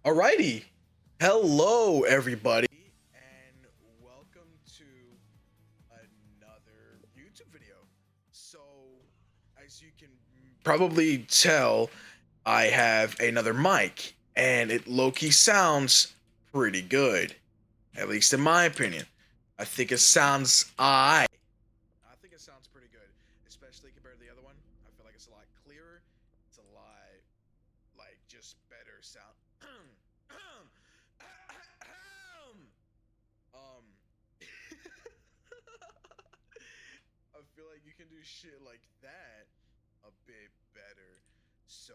Alrighty. Hello, everybody, and welcome to another YouTube video. So, as you can probably tell, I have another mic, and it low-key sounds pretty good, at least in my opinion. I think it sounds alright. I think it sounds pretty good, especially compared to the other one. I feel like it's a lot clearer. It's a lot just better sound. um, I feel like you can do shit like that a bit better. So,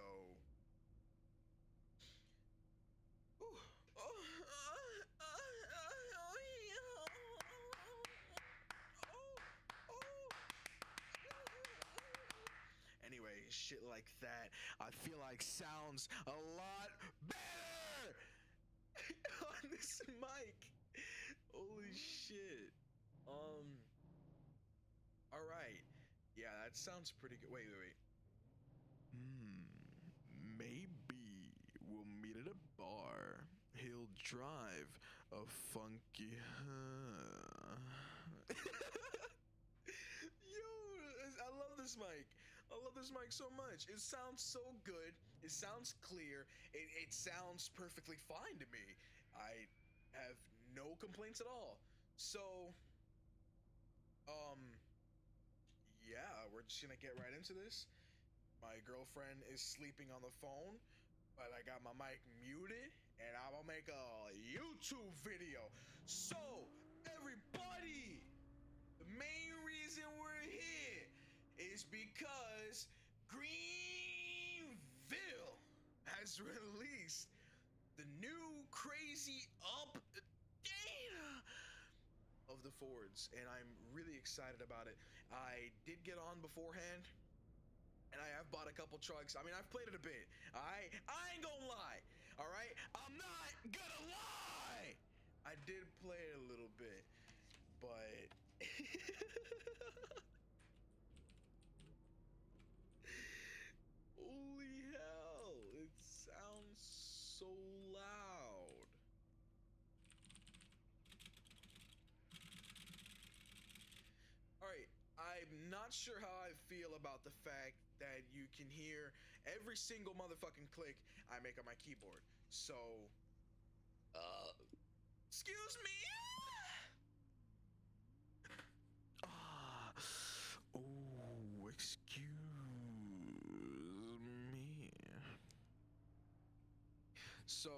anyway, shit like that, I feel like sounds a lot better on this mic. Holy shit. All right. Yeah, that sounds pretty good. Wait. Maybe we'll meet at a bar. He'll drive a funky. Yo, I love this mic. I love this mic so much. It sounds so good. It sounds clear. It sounds perfectly fine to me. I have no complaints at all. So, um, yeah, we're just gonna get right into this. My girlfriend is sleeping on the phone, but I got my mic muted, and I'm gonna make a YouTube video. So, everybody, the main reason we're here is because Greenville has released the new crazy update of the Fords, and I'm really excited about it. I did get on beforehand, and I have bought a couple trucks. I mean, I've played it a bit. I ain't gonna lie. All right, I'm not gonna lie. I did play it a little bit, but holy hell, it sounds so loud. All right, I'm not sure how I feel about the fact that you can hear every single motherfucking click I make on my keyboard. So, excuse me. Ah, oh, excuse me. So,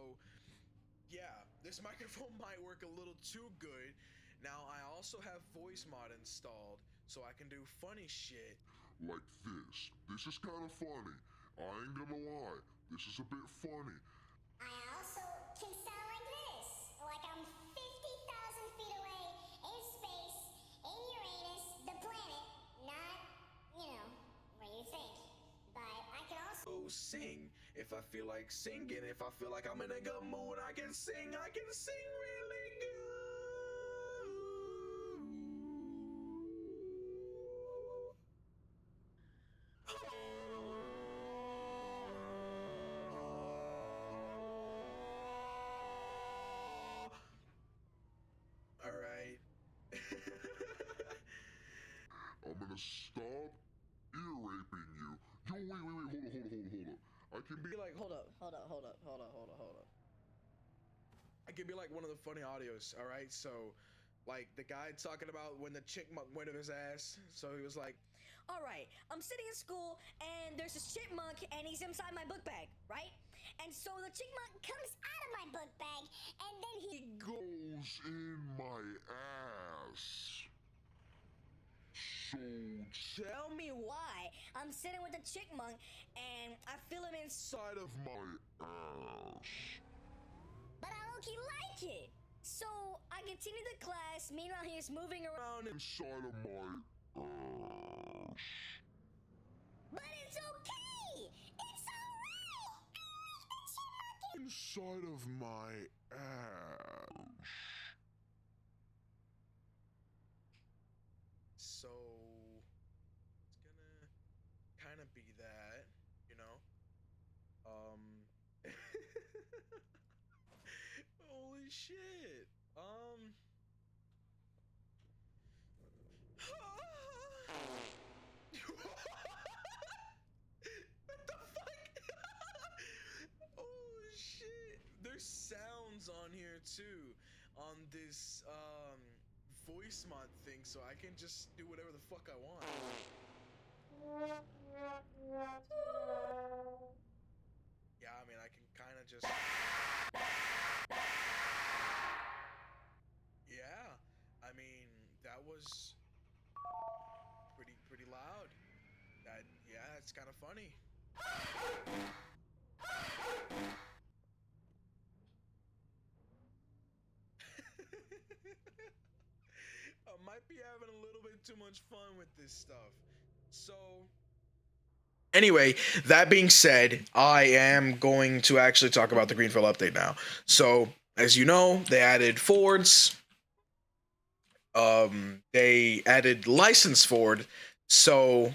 yeah, this microphone might work a little too good. Now, I also have voicemod installed, so I can do funny shit. Like this. This is kind of funny. I ain't gonna lie. This is a bit funny. I also can sound like this, like I'm 50,000 feet away in space, in Uranus, the planet, not, where you think. But I can also Sing if I feel like singing. If I feel like I'm in a good mood, I can sing. I can sing really good. All right. I'm gonna stop ear raping you. Yo, wait, hold up. I can be like, Hold up. I can be like one of the funny audios, all right? So, like the guy talking about when the chipmunk went up his ass. So he was like, All right, I'm sitting in school and there's this chipmunk and he's inside my book bag, right? And so the chipmunk comes out of my book bag, and then he goes in my ass. So tell me why I'm sitting with the chipmunk and I feel him inside of my ass. but I low-key like it. So I continue the class, meanwhile he's moving around Inside of my ass. But it's okay. It's alright. Inside of my ass. so it's gonna kind of be that, you know? shit. What the fuck? Oh shit. There's sounds on here too. On this voice mod thing, so I can just do whatever the fuck I want. Yeah, I mean I can kinda just yeah. I mean that was pretty loud. That yeah, it's kinda funny. I might be having a little bit too much fun with this stuff. So, anyway, that being said, I am going to actually talk about the Greenville update now. So, as you know, they added Fords. They added license Ford. So,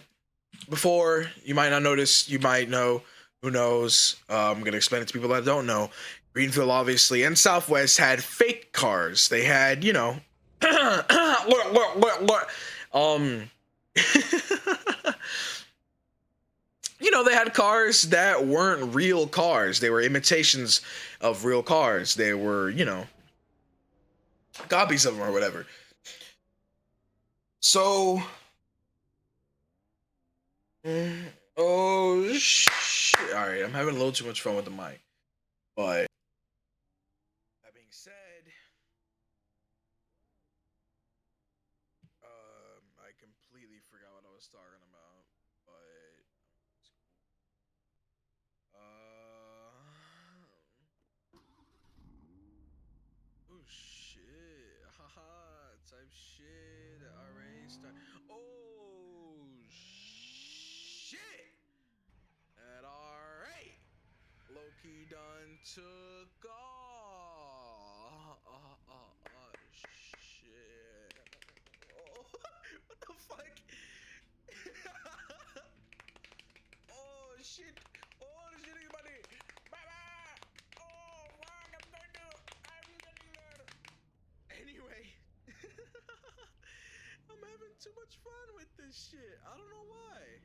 before, you might not notice, you might know, who knows. I'm going to explain it to people that don't know. Greenville, obviously, and Southwest had fake cars. They had, you know, you know, they had cars that weren't real cars. They were imitations of real cars. They were, you know, copies of them or whatever. So, oh shit! All right, I'm having a little too much fun with the mic, but that being said, I completely forgot what I was talking about, but oh shit, haha, type shit, already start. Oh shit! And alright, Loki done took off. Shit. Oh, what the fuck? Oh shit! Oh shit, everybody! Bye-bye! Oh fuck, I'm getting there. Anyway, I'm having too much fun with this shit. I don't know why.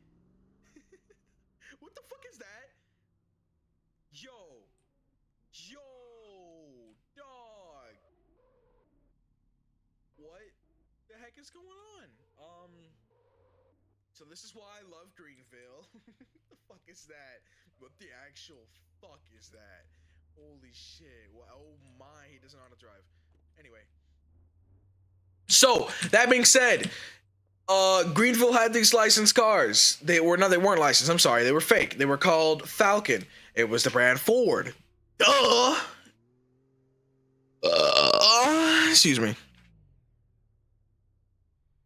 What the fuck is that? Yo, dog. What the heck is going on? So this is why I love Greenville. The fuck is that? What the actual fuck is that? Holy shit. Well, oh my, he doesn't know how to drive. Anyway. So, that being said, Greenville had these licensed cars. They weren't licensed, I'm sorry, they were fake. They were called Falcon. It was the brand Ford. Duh! Excuse me.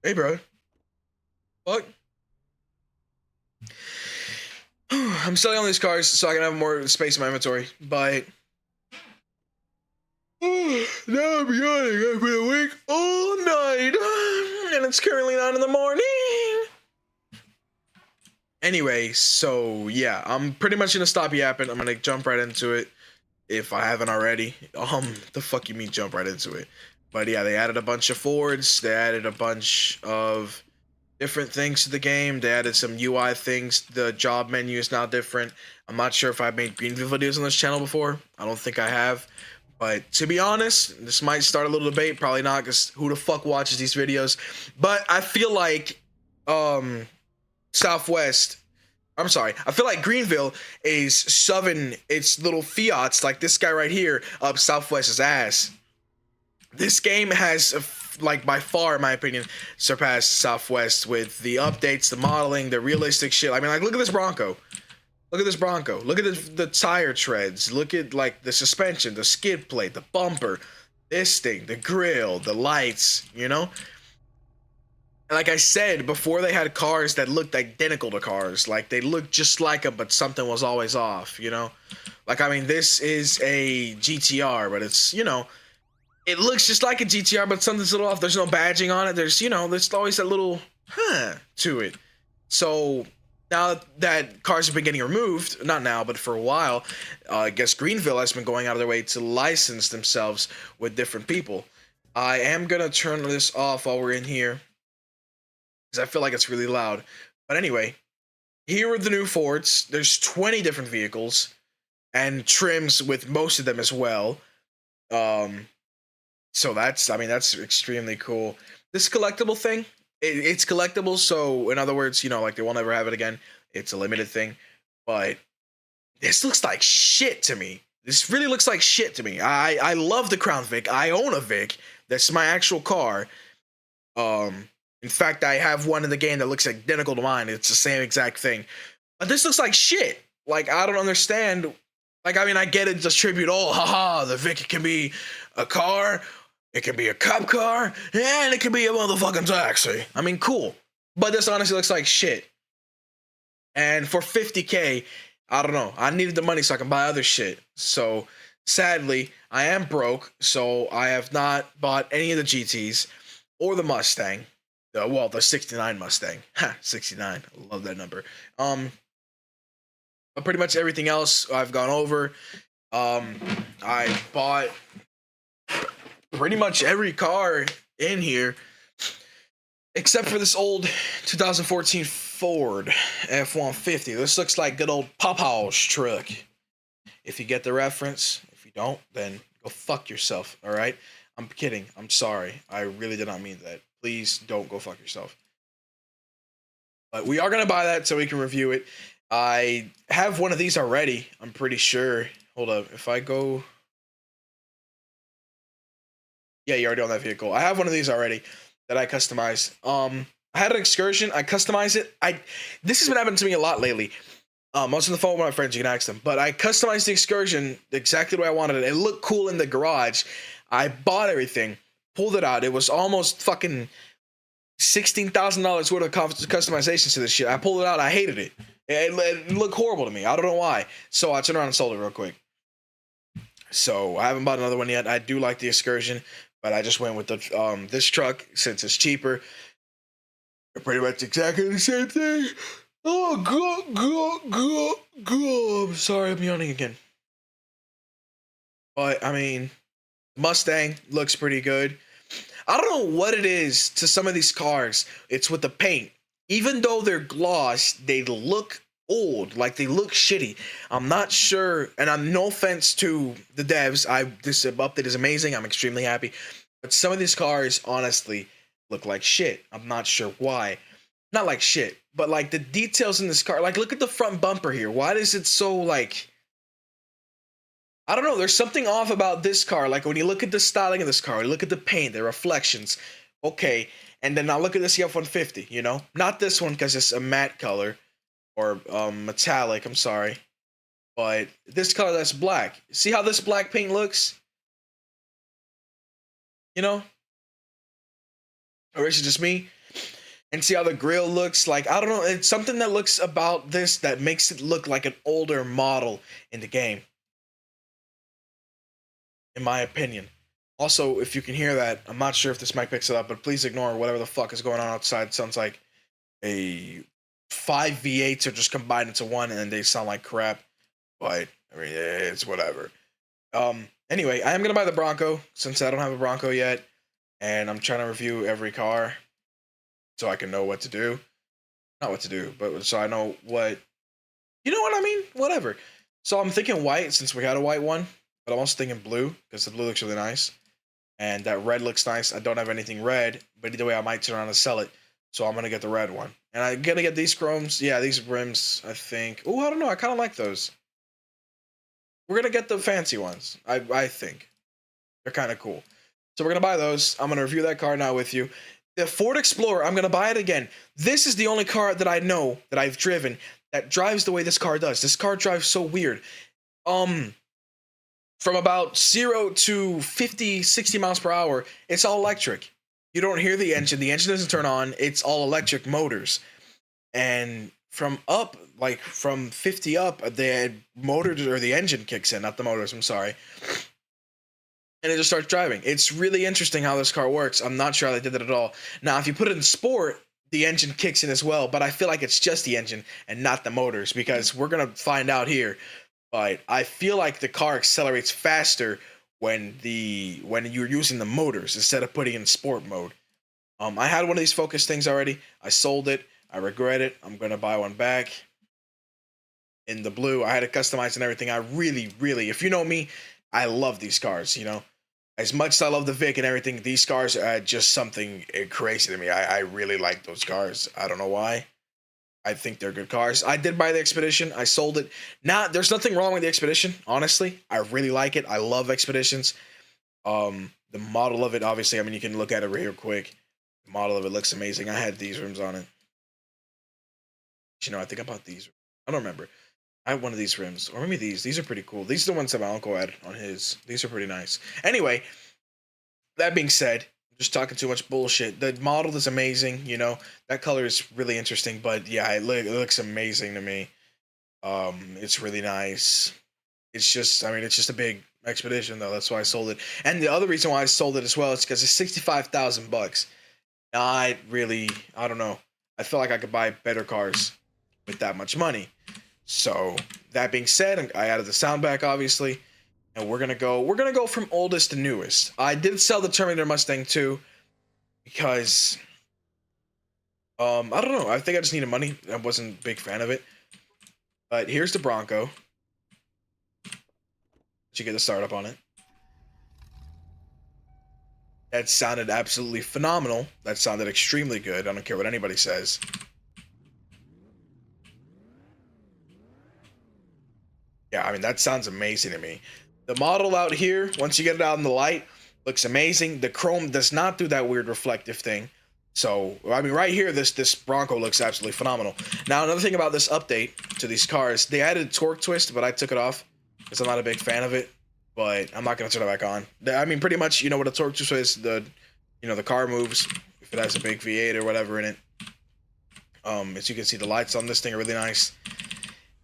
Hey, bro. Fuck. I'm selling all these cars so I can have more space in my inventory, but now I'm yawning. I've been awake all night, and it's currently 9 in the morning. Anyway, so yeah, I'm pretty much gonna stop yapping. I'm gonna jump right into it if I haven't already. The fuck you mean jump right into it? But yeah, they added a bunch of Fords. They added a bunch of different things to the game. They added some UI things. The job menu is now different. I'm not sure if I've made Greenville videos on this channel before. I don't think I have. But to be honest, this might start a little debate. Probably not, because who the fuck watches these videos? But I feel like Southwest, I'm sorry, I feel like Greenville is shoving its little fiats, like this guy right here, up Southwest's ass. This game has, like, by far, in my opinion, surpassed Southwest with the updates, the modeling, the realistic shit. I mean, like, look at this Bronco. Look at this Bronco. Look at the tire treads. Look at, like, the suspension, the skid plate, the bumper, this thing, the grill, the lights, you know? And like I said, before they had cars that looked identical to cars. Like, they looked just like them, but something was always off, you know? Like, I mean, this is a GTR, but it's, you know, it looks just like a GTR, but something's a little off. There's no badging on it. There's, you know, there's always that little, to it. So, now that cars have been getting removed, not now, but for a while, I guess Greenville has been going out of their way to license themselves with different people. I am gonna turn this off while we're in here because I feel like it's really loud. But anyway, here are the new Fords. There's 20 different vehicles and trims with most of them as well. So that's extremely cool. This collectible thing, it's collectible. So in other words, like they won't ever have it again. It's a limited thing, but this looks like shit to me. This really looks like shit to me. I love the Crown Vic. I own a Vic. That's my actual car. In fact, I have one in the game that looks identical to mine. It's the same exact thing. But this looks like shit. Like, I don't understand. Like, I mean, I get it, distribute, haha, the Vic can be a car, it can be a cop car, and it can be a motherfucking taxi. I mean, cool. But this honestly looks like shit. And for $50K, I don't know. I needed the money so I can buy other shit. So, sadly, I am broke, so I have not bought any of the GTs or the Mustang. The 69 Mustang. Ha, 69. I love that number. But pretty much everything else I've gone over. I bought pretty much every car in here except for this old 2014 Ford F-150. This looks like good old Papa's truck. If you get the reference. If you don't, then go fuck yourself, all right? I'm kidding. I'm sorry. I really did not mean that. Please don't go fuck yourself. But we are going to buy that so we can review it. I have one of these already. I'm pretty sure. Hold up. If I go... Yeah, you already own that vehicle. I have one of these already that I customized. I had an excursion. I customized it. This has been happening to me a lot lately. I was on the phone with my friends. You can ask them. But I customized the excursion exactly the way I wanted it. It looked cool in the garage. I bought everything. Pulled it out. It was almost fucking $16,000 worth of customizations to this shit. I pulled it out. I hated it. It looked horrible to me. I don't know why. So I turned around and sold it real quick. So I haven't bought another one yet. I do like the excursion, but I just went with the this truck since it's cheaper. Pretty much exactly the same thing. Oh, go. I'm sorry, I'm yawning again. But I mean, Mustang looks pretty good. I don't know what it is to some of these cars. It's with the paint. Even though they're gloss, they look old, like they look shitty. I'm not sure, and I'm no offense to the devs. This update is amazing. I'm extremely happy. But some of these cars, honestly, look like shit. I'm not sure why. Not like shit, but like the details in this car. Like, look at the front bumper here. Why is it so like... I don't know, there's something off about this car. Like when you look at the styling of this car, you look at the paint, the reflections. Okay, and then now look at this F-150, you know? Not this one because it's a matte color or metallic, I'm sorry. But this color that's black. See how this black paint looks? You know? Or is it just me? And see how the grill looks? Like, I don't know, it's something that looks about this that makes it look like an older model in the game. In my opinion. Also, if you can hear that, I'm not sure if this mic picks it up, but please ignore whatever the fuck is going on outside. It sounds like a 5 V8s are just combined into one and they sound like crap. But, I mean, it's whatever. Anyway, I am going to buy the Bronco since I don't have a Bronco yet. And I'm trying to review every car so I can know what to do. Not what to do, but so I know what... You know what I mean? Whatever. So I'm thinking white since we had a white one. But I'm also thinking blue, because the blue looks really nice. And that red looks nice. I don't have anything red, but either way, I might turn around and sell it. So I'm going to get the red one. And I'm going to get these chromes. Yeah, these rims, I think. Oh, I don't know. I kind of like those. We're going to get the fancy ones, I think. They're kind of cool. So we're going to buy those. I'm going to review that car now with you. The Ford Explorer, I'm going to buy it again. This is the only car that I know that I've driven that drives the way this car does. This car drives so weird. From about 0 to 50, 60 miles per hour, it's all electric. You don't hear the engine. The engine doesn't turn on. It's all electric motors. And from 50 up, the motors or the engine kicks in, not the motors, I'm sorry. And it just starts driving. It's really interesting how this car works. I'm not sure how they did that at all. Now, if you put it in sport, the engine kicks in as well, but I feel like it's just the engine and not the motors because we're gonna find out here. But I feel like the car accelerates faster when you're using the motors instead of putting it in sport mode. I had one of these Focus things already. I sold it. I regret it. I'm gonna buy one back in the blue. I had it customized and everything. I really, really, if you know me, I love these cars. You know, as much as I love the Vic and everything, these cars are just something crazy to me. I really like those cars. I don't know why. I think they're good cars. I did buy the Expedition. I sold it. There's nothing wrong with the Expedition. Honestly, I really like it. I love Expeditions. The model of it, obviously, I mean, you can look at it real quick. The model of it looks amazing. I had these rims on it. You know, I think I bought these. I don't remember. I have one of these rims, or maybe these. These are pretty cool. These are the ones that my uncle had on his. These are pretty nice. Anyway, that being said, I'm just talking too much bullshit. The model is amazing. You know, that color is really interesting. But yeah, it looks amazing to me. It's really nice. It's just, I mean, it's just a big Expedition though. That's why I sold it. And the other reason why I sold it as well is because it's $65,000. Not really. I don't know. I feel like I could buy better cars with that much money. So that being said, I added the sound back obviously, and we're gonna go from oldest to newest. I did sell the Terminator Mustang too because I don't know. I think I just needed money. I wasn't a big fan of it. But here's the Bronco. You get the startup on it. That sounded absolutely phenomenal. That sounded extremely good. I don't care what anybody says. Yeah, I mean, that sounds amazing to me. The model out here, once you get it out in the light, looks amazing. The chrome does not do that weird reflective thing. So, I mean, right here, this Bronco looks absolutely phenomenal. Now, another thing about this update to these cars, they added torque twist, but I took it off because I'm not a big fan of it. But I'm not going to turn it back on. I mean, pretty much, you know what a torque twist is? The car moves if it has a big V8 or whatever in it. As you can see, the lights on this thing are really nice.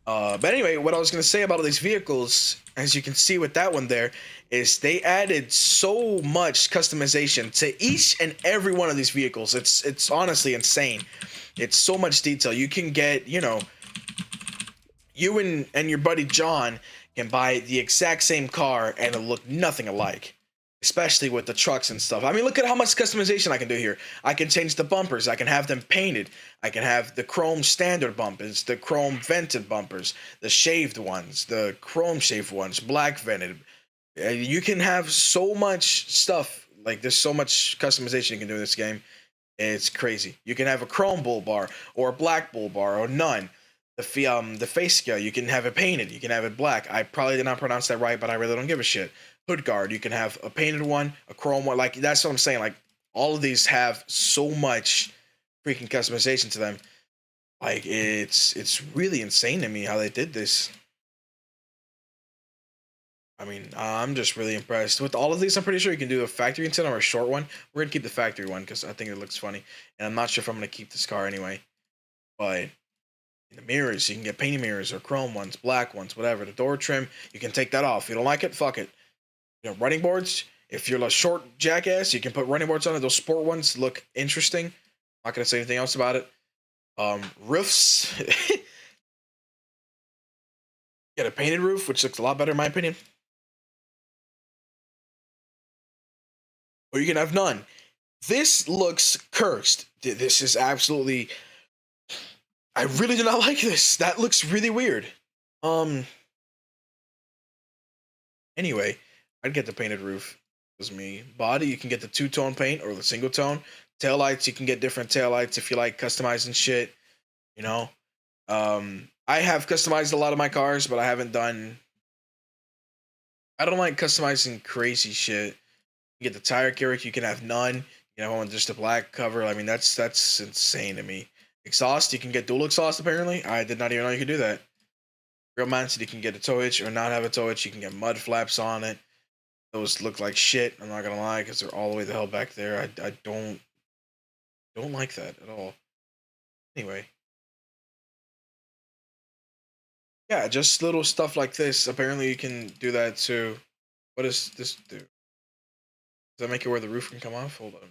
But anyway, what I was going to say about all these vehicles, as you can see with that one there, is they added so much customization to each and every one of these vehicles. It's honestly insane. It's so much detail. You can get, you know, you and your buddy John can buy the exact same car and it'll look nothing alike. Especially with the trucks and stuff. I mean, look at how much customization I can do here. I can change the bumpers. I can have them painted. I can have the chrome standard bumpers, the chrome vented bumpers, the shaved ones, the chrome shaved ones, black vented. You can have so much stuff. Like, there's so much customization you can do in this game. It's crazy. You can have a chrome bull bar or a black bull bar or none. The face scale, you can have it painted. You can have it black. I probably did not pronounce that right, but I really don't give a shit. Hood guard, you can have a painted one, a chrome one. Like, that's what I'm saying. Like, all of these have so much freaking customization to them. Like, it's really insane to me how they did this. I mean, I'm just really impressed with all of these. I'm pretty sure you can do a factory intent or a short one. We're gonna keep the factory one because I think it looks funny, and I'm not sure if I'm gonna keep this car anyway. But the mirrors, you can get painted mirrors or chrome ones, black ones, whatever. The door trim, you can take that off. If you don't like it, fuck it. You know, running boards, if you're a short jackass, you can put running boards on it. Those sport ones look interesting. Not gonna say anything else about it. Roofs. Get a painted roof, which looks a lot better in my opinion. Or you can have none. This looks cursed. This is absolutely. I really do not like this. That looks really weird. Anyway, I'd get the painted roof. It was me. Body, you can get the two-tone paint or the single tone. Tail lights, you can get different tail lights if you like customizing shit. You know, I have customized a lot of my cars, but I haven't done. I don't like customizing crazy shit. You get the tire carriage, you can have none. You know, on just a black cover. I mean, that's insane to me. Exhaust, you can get dual exhaust. Apparently, I did not even know you could do that. Real mindset, you can get a tow hitch or not have a tow hitch. You can get mud flaps on it. Those look like shit. I'm not gonna lie, because they're all the way the hell back there. I don't like that at all. Anyway, yeah, just little stuff like this. Apparently, you can do that too. What does this do? Does that make it where the roof can come off? Hold on.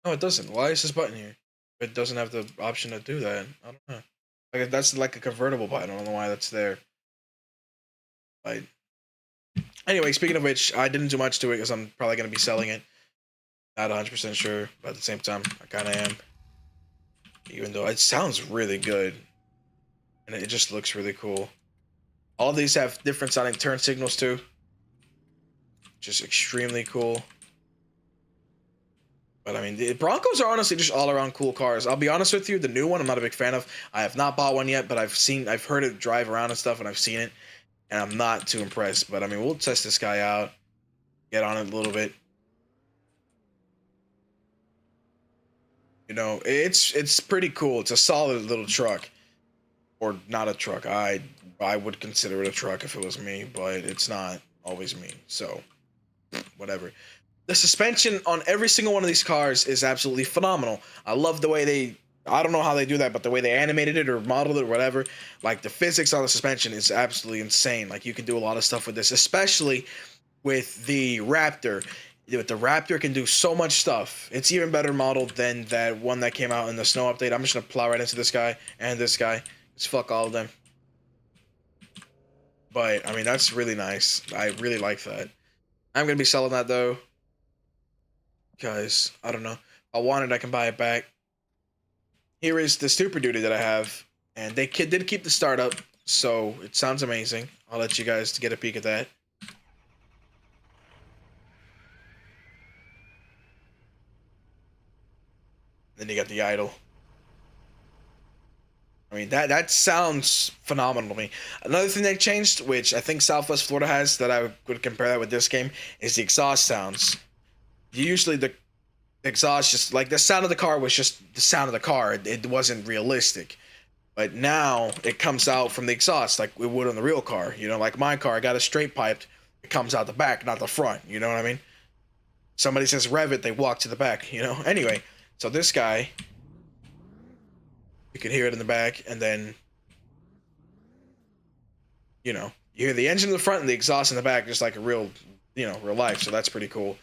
No, it doesn't. Why is this button here? It doesn't have the option to do that. I don't know. Like that's like a convertible button. I don't know why that's there. But anyway, speaking of which, I didn't do much to it because I'm probably gonna be selling it. Not 100% sure, but at the same time, I kind of am. Even though it sounds really good, and it just looks really cool. All these have different sounding turn signals too. Just extremely cool. But I mean, the Broncos are honestly just all around cool cars. I'll be honest with you, the new one I'm not a big fan of. I have not bought one yet, but I've heard it drive around and stuff, and I've seen it, and I'm not too impressed. But I mean, we'll test this guy out, get on it a little bit. You know, it's pretty cool. It's a solid little truck, or not a truck. I would consider it a truck if it was me, but it's not always me. So whatever. The suspension on every single one of these cars is absolutely phenomenal. I love the way they, I don't know how they do that, but the way they animated it or modeled it or whatever, like the physics on the suspension is absolutely insane. Like you can do a lot of stuff with this, especially with the Raptor. The Raptor can do so much stuff. It's even better modeled than that one that came out in the snow update. I'm just gonna plow right into this guy and this guy. Just fuck all of them. But I mean, that's really nice. I really like that. I'm gonna be selling that though. Because I don't know. If I want it, I can buy it back. Here is the Super Duty that I have, and they did keep the startup, so it sounds amazing. I'll let you guys get a peek at that. Then you got the idle. I mean, that sounds phenomenal to me. Another thing they changed, which I think Southwest Florida has, that I would compare that with this game, is the exhaust sounds. Usually the exhaust, just like the sound of the car was just the sound of the car. It wasn't realistic. But now it comes out from the exhaust like it would on the real car. You know, like my car, I got it straight piped. It comes out the back, not the front. You know what I mean? Somebody says rev it, they walk to the back. You know. Anyway, so this guy, you can hear it in the back, and then, you know, you hear the engine in the front and the exhaust in the back, just like a real, you know, real life. So that's pretty cool.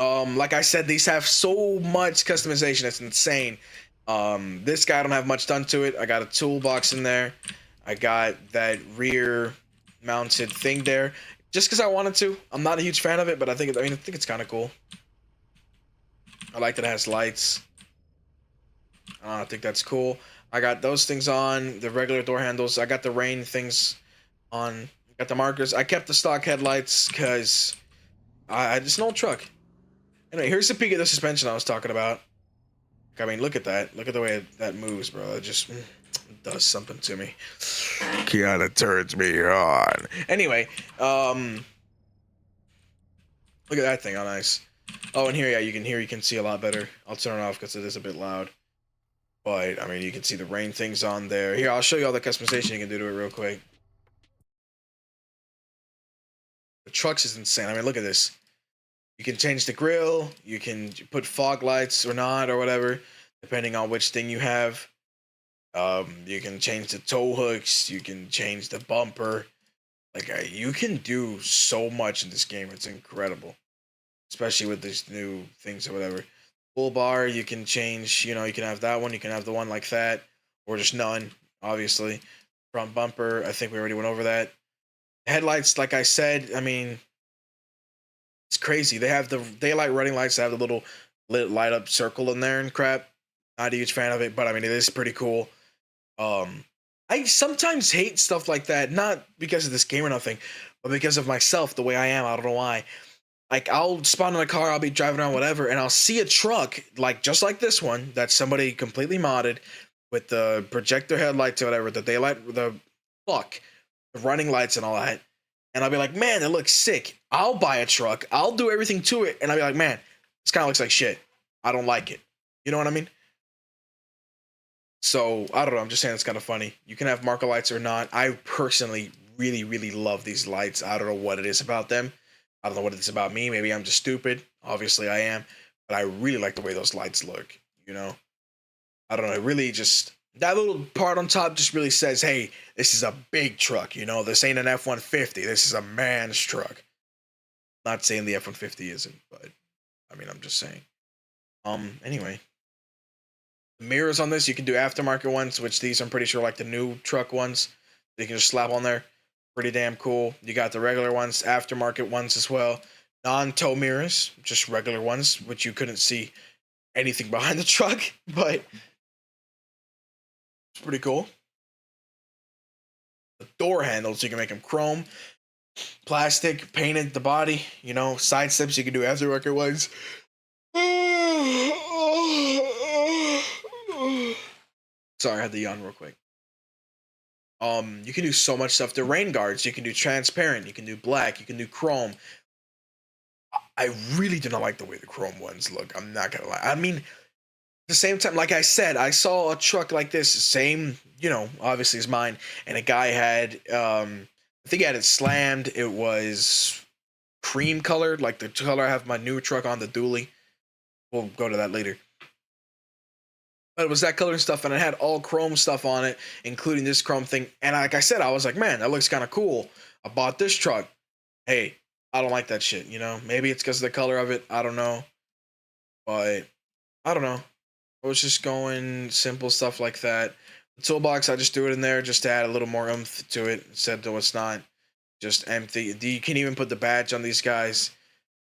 Like I said, these have so much customization. It's insane. This guy, I don't have much done to it. I got a toolbox in there. I got that rear mounted thing there just because I wanted to. I'm not a huge fan of it, but I think it's kind of cool. I like that it has lights. I think that's cool. I got those things on, the regular door handles. I got the rain things on. Got the markers. I kept the stock headlights because it's an old truck. Anyway, here's the peak of the suspension I was talking about. I mean, look at that. Look at the way that moves, bro. It just does something to me. Kinda turns me on. Anyway, look at that thing. How nice. Oh, and here, yeah, you can see a lot better. I'll turn it off because it is a bit loud. But, I mean, you can see the rain things on there. Here, I'll show you all the customization you can do to it real quick. The trucks is insane. I mean, look at this. You can change the grill. You can put fog lights or not or whatever, depending on which thing you have. You can change the tow hooks. You can change the bumper. Like, you can do so much in this game. It's incredible, especially with these new things or whatever. Full bar, you can change. You know, you can have that one. You can have the one like that, or just none. Obviously, front bumper. I think we already went over that. Headlights, like I said. I mean, it's crazy. They have the daylight running lights that have the little lit light up circle in there and crap. Not a huge fan of it, but I mean, it is pretty cool. I sometimes hate stuff like that, not because of this game or nothing, but because of myself, the way I am. I don't know why. Like, I'll spawn in a car, I'll be driving around, whatever, and I'll see a truck, like, just like this one, that somebody completely modded with the projector headlights or whatever, the daylight, the running lights and all that. And I'll be like, man, it looks sick. I'll buy a truck, I'll do everything to it, and I'll be like, man, this kind of looks like shit. I don't like it. You know what I mean? So, I don't know, I'm just saying it's kind of funny. You can have marker lights or not. I personally really, really love these lights. I don't know what it is about them. I don't know what it is about me. Maybe I'm just stupid. Obviously, I am. But I really like the way those lights look, you know? I don't know. It really just... That little part on top just really says, hey, this is a big truck, you know? This ain't an F-150. This is a man's truck. Not saying the F-150 isn't, but... I mean, I'm just saying. Anyway, the mirrors on this, you can do aftermarket ones, which these I'm pretty sure like the new truck ones. You can just slap on there. Pretty damn cool. You got the regular ones, aftermarket ones as well. Non-tow mirrors, just regular ones, which you couldn't see anything behind the truck, but it's pretty cool. The door handles, you can make them chrome, plastic, painted the body, you know, side steps you can do aftermarket ones. Sorry, I had to yawn real quick. You can do so much stuff. The rain guards, you can do transparent, you can do black, you can do chrome. I really do not like the way the chrome ones look. I'm not gonna lie. I mean, at the same time, like I said, I saw a truck like this, same, you know, obviously as mine, and a guy had, I think he had it slammed. It was cream colored, like the color I have my new truck on, the dually. We'll go to that later. But it was that color and stuff, and it had all chrome stuff on it, including this chrome thing. And like I said, I was like, man, that looks kind of cool. I bought this truck. Hey, I don't like that shit, you know? Maybe it's because of the color of it. I don't know. But I don't know. I was just going simple stuff like that. The toolbox, I just threw it in there just to add a little more oomph to it. Instead, though, it's not just empty. You can even put the badge on these guys,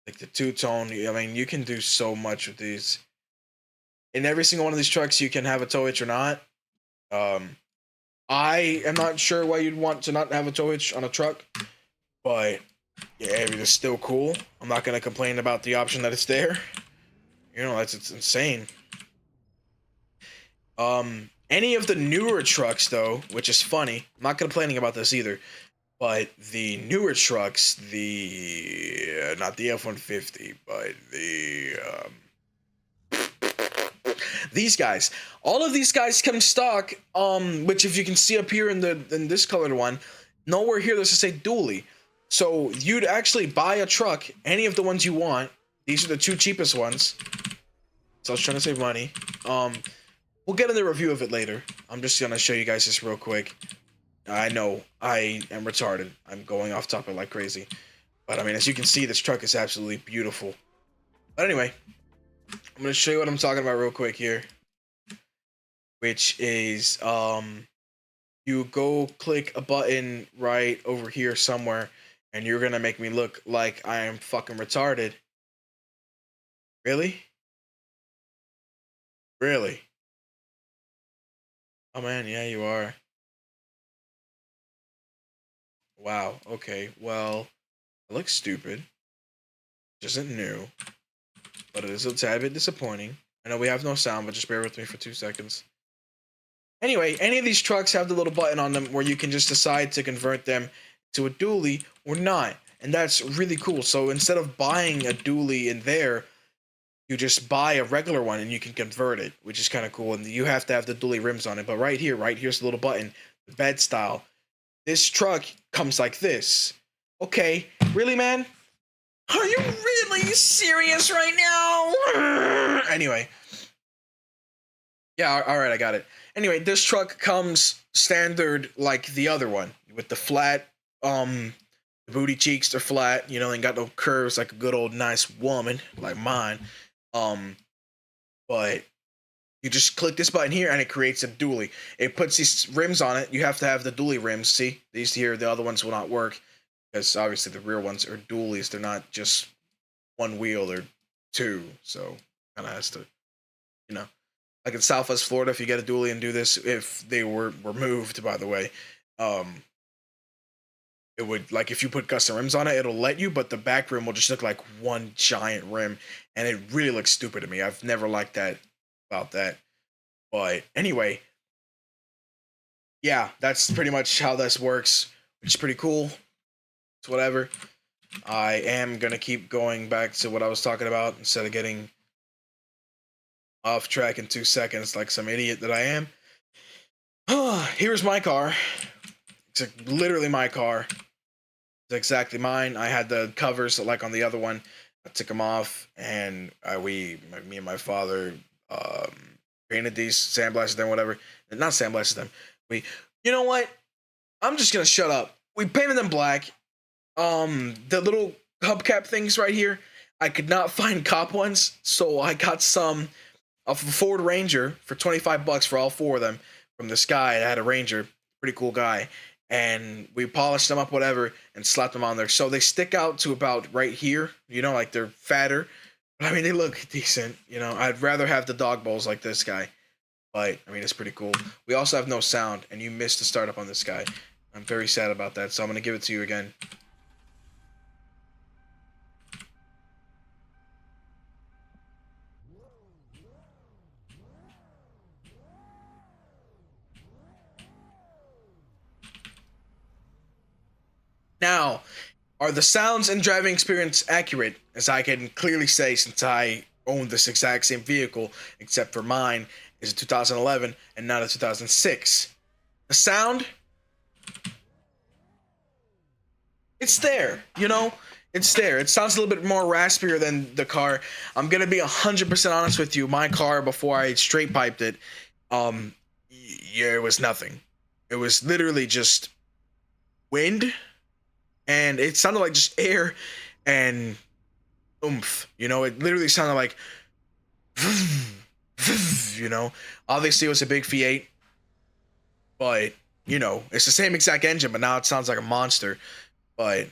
like the two-tone. I mean, you can do so much with these. In every single one of these trucks, you can have a tow hitch or not. I am not sure why you'd want to not have a tow hitch on a truck, but yeah, it is still cool. I'm not gonna complain about the option that it's there. You know, it's insane. Any of the newer trucks though, which is funny, I'm not complaining about this either, but the newer trucks, not the F-150, but these guys, all of these guys come stock, which if you can see up here in this colored one, nowhere here does it say dually. So you'd actually buy a truck, any of the ones you want. These are the two cheapest ones. So I was trying to save money. We'll get in the review of it later. I'm just gonna show you guys this real quick. I know I am retarded. I'm going off topic like crazy. But I mean, as you can see, this truck is absolutely beautiful. But anyway, I'm gonna show you what I'm talking about real quick here. Which is, you go click a button right over here somewhere, and you're gonna make me look like I am fucking retarded. Really? Really? Oh man, yeah, you are. Wow, okay, well, it looks stupid. Which isn't new, but it is a tad bit disappointing. I know we have no sound, but just bear with me for 2 seconds. Anyway, any of these trucks have the little button on them where you can just decide to convert them to a dually or not. And that's really cool. So instead of buying a dually in there, you just buy a regular one and you can convert it, which is kind of cool. And you have to have the dually rims on it. But right here's the little button, the bed style. This truck comes like this. Okay, really, man? Are you really serious right now? Anyway. Yeah, all right, I got it. Anyway, this truck comes standard like the other one with the flat, the booty cheeks are flat, you know, ain't got no curves like a good old nice woman like mine. But you just click this button here and it creates a dually. It puts these rims on it. You have to have the dually rims. See, these here, the other ones will not work because obviously the rear ones are dualies. They're not just one wheel or two. So kind of has to, you know. Like in Southwest Florida, if you get a dually and do this, if they were moved, by the way, it would, like, if you put custom rims on it, it'll let you, but the back rim will just look like one giant rim, and it really looks stupid to me. I've never liked that about that. But anyway, yeah, that's pretty much how this works, which is pretty cool. It's whatever. I am gonna keep going back to what I was talking about instead of getting off track in 2 seconds like some idiot that I am. Here's my car. It's literally my car. It's exactly mine. I had the covers like on the other one. I took them off, and me and my father painted these, sandblasted them, whatever. Not sandblasted them. You know what? I'm just gonna shut up. We painted them black. The little hubcap things right here, I could not find cop ones, so I got some of a Ford Ranger for $25 for all four of them from this guy that had a Ranger, pretty cool guy, and we polished them up, whatever, and slapped them on there. So they stick out to about right here, like they're fatter. But I mean, they look decent. I'd rather have the dog bowls like this guy, but I mean, it's pretty cool. We also have no sound, and you missed the startup on this guy. I'm very sad about that, so I'm gonna give it to you again. Now, are the sounds and driving experience accurate? As I can clearly say, since I own this exact same vehicle, except for mine is a 2011 and not a 2006. The sound, it's there, It's there. It sounds a little bit more raspier than the car. I'm gonna be 100% honest with you. My car, before I straight piped it, yeah, it was nothing. It was literally just wind, and it sounded like just air and oomph. It literally sounded like, Obviously it was a big V8, but it's the same exact engine, but now it sounds like a monster. But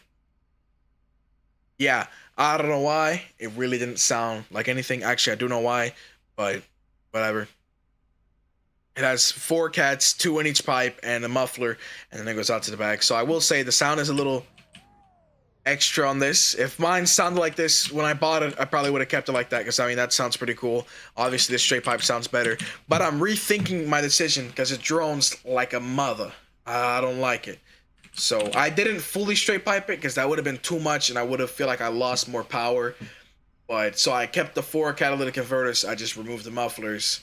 yeah, I don't know why it really didn't sound like anything. Actually, I do know why, but whatever. It has 4 cats, 2 in each pipe, and a muffler, and then it goes out to the back. So I will say the sound is a little extra on this. If mine sounded like this when I bought it, I probably would have kept it like that, because I mean, that sounds pretty cool. Obviously the straight pipe sounds better, but I'm rethinking my decision because it drones like a mother. I don't like it. So I didn't fully straight pipe it because that would have been too much and I would have feel like I lost more power. But so I kept the 4 catalytic converters. I just removed the mufflers,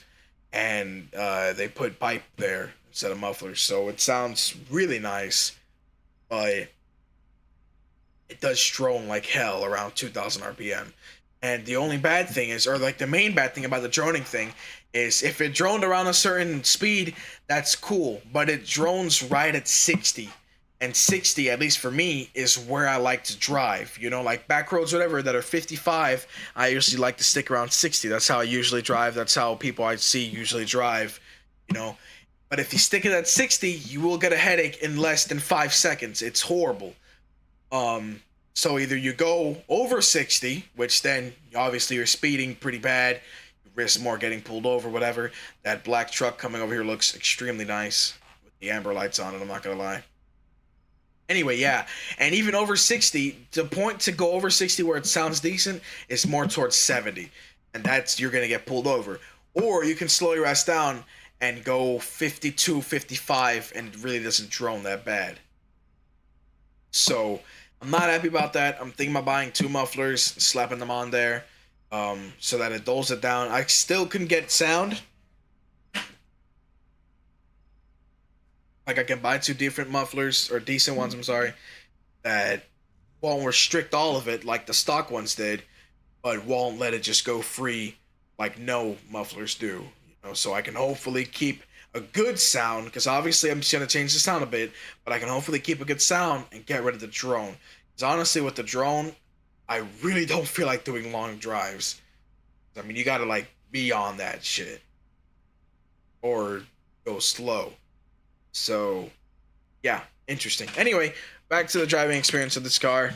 and they put pipe there instead of mufflers. So it sounds really nice, but it does drone like hell around 2,000 RPM. And the only bad thing is, or like the main bad thing about the droning thing is, if it droned around a certain speed, that's cool, but it drones right at 60. And 60, at least for me, is where I like to drive. Like back roads, whatever, that are 55, I usually like to stick around 60. That's how I usually drive. That's how people I see usually drive, But if you stick it at 60, you will get a headache in less than 5 seconds. It's horrible. So either you go over 60, which then obviously you're speeding pretty bad, you risk more getting pulled over, whatever. That black truck coming over here looks extremely nice with the amber lights on it, I'm not gonna lie. Anyway, yeah, and even over 60, the point to go over 60 where it sounds decent is more towards 70, and that's, you're gonna get pulled over. Or you can slow your ass down and go 52, 55, and it really doesn't drone that bad. So I'm not happy about that. I'm thinking about buying 2 mufflers, slapping them on there, so that it dulls it down. I still can get sound. Like I can buy 2 different mufflers, or decent ones, I'm sorry, that won't restrict all of it like the stock ones did, but won't let it just go free like no mufflers do. So I can hopefully keep a good sound, because obviously I'm just gonna change the sound a bit, but I can hopefully keep a good sound and get rid of the drone. Because honestly, with the drone, I really don't feel like doing long drives. I mean, you gotta like be on that shit or go slow. So yeah, interesting. Anyway, back to the driving experience of this car.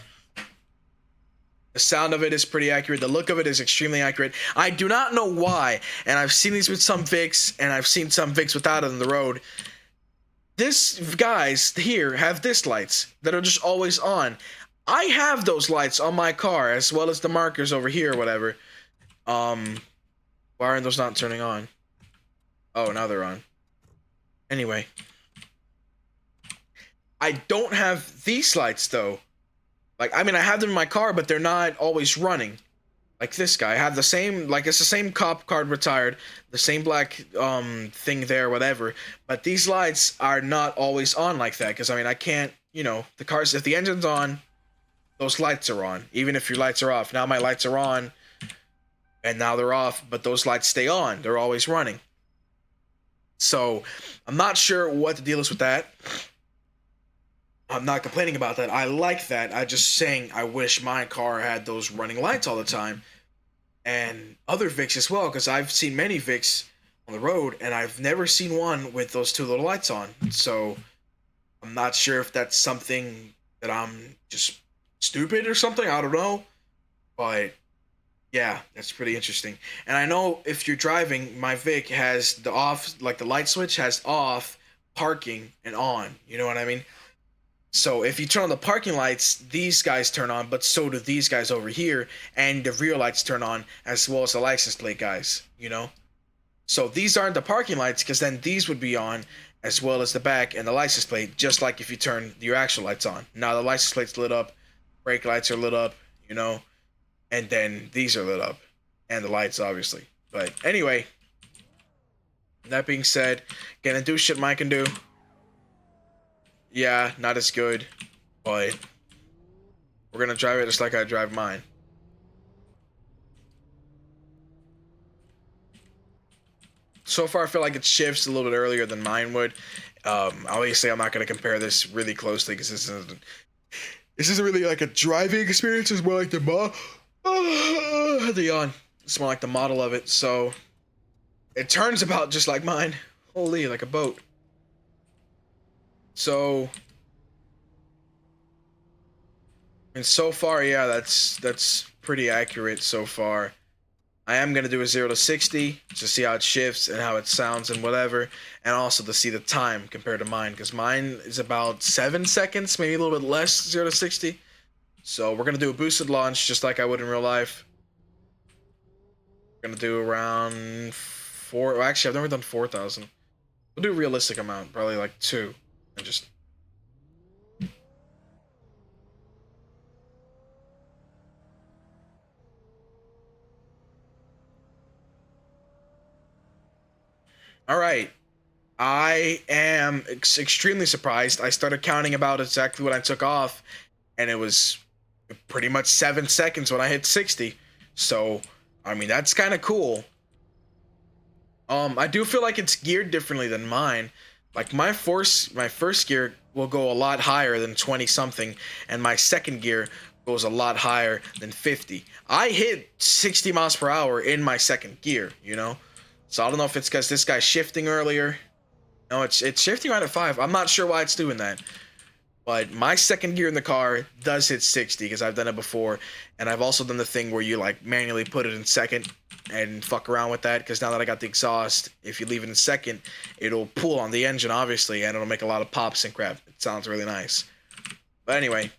The sound of it is pretty accurate. The look of it is extremely accurate. I do not know why, and I've seen these with some Vics, and I've seen some Vics without it on the road. This guys here have this lights that are just always on. I have those lights on my car, as well as the markers over here or whatever. Why aren't those not turning on? Oh, now they're on. Anyway, I don't have these lights though. Like, I mean, I have them in my car, but they're not always running. Like this guy, I have the same, like, it's the same cop card retired, the same black thing there, whatever. But these lights are not always on like that, because I mean, I can't, the cars, if the engine's on, those lights are on, even if your lights are off. Now my lights are on, and now they're off, but those lights stay on. They're always running. So I'm not sure what the deal is with that. I'm not complaining about that. I like that. I just saying I wish my car had those running lights all the time, and other Vics as well, because I've seen many Vics on the road, and I've never seen one with those two little lights on. So I'm not sure if that's something that I'm just stupid or something. I don't know, but yeah, that's pretty interesting. And I know if you're driving, my Vic has the off, like the light switch has off, parking, and on. You know what I mean? So if you turn on the parking lights, these guys turn on, but so do these guys over here, and the rear lights turn on as well as the license plate guys. You know, so these aren't the parking lights because then these would be on as well as the back and the license plate, just like if you turn your actual lights on. Now the license plate's lit up, brake lights are lit up, you know, and then these are lit up, and the lights obviously. But anyway, that being said, gonna do shit Mike can do. Yeah, not as good, but we're gonna drive it just like I drive mine. So far, I feel like it shifts a little bit earlier than mine would. Obviously, I'm not gonna compare this really closely because this isn't really like a driving experience. It's more like the the yawn. It's more like the model of it. So it turns about just like mine. Holy, like a boat. So, and so far, yeah, that's pretty accurate so far. I am gonna do a 0 to 60 to see how it shifts and how it sounds and whatever, and also to see the time compared to mine, because mine is about 7 seconds, maybe a little bit less, 0 to 60. So we're gonna do a boosted launch just like I would in real life. We're gonna do around four. Well, actually, I've never done 4,000. We'll do a realistic amount, probably like 2, and just. All right. I am extremely surprised. I started counting about exactly when I took off, and it was pretty much 7 seconds when I hit 60. So, I mean, that's kind of cool. I do feel like it's geared differently than mine. Like my first gear will go a lot higher than 20 something, and my second gear goes a lot higher than 50. I hit 60 miles per hour in my second gear, you know? So I don't know if it's because this guy's shifting earlier. No, it's shifting right at 5. I'm not sure why it's doing that. But my second gear in the car does hit 60 because I've done it before. And I've also done the thing where you like manually put it in second and fuck around with that. Because now that I got the exhaust, if you leave it in second, it'll pull on the engine, obviously, and it'll make a lot of pops and crap. It sounds really nice. But anyway,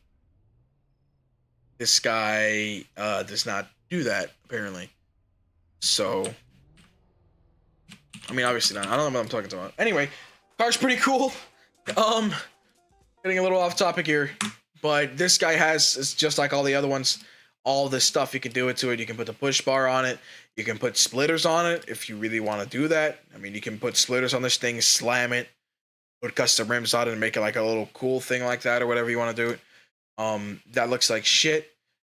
this guy does not do that, apparently. So, I mean, obviously not. I don't know what I'm talking about. Anyway, car's pretty cool. Getting a little off topic here, but this guy has, it's just like all the other ones, all this stuff you can do it to it. You can put the push bar on it. You can put splitters on it if you really want to do that. I mean, you can put splitters on this thing, slam it, put custom rims on it, and make it like a little cool thing like that or whatever you want to do it. That looks like shit.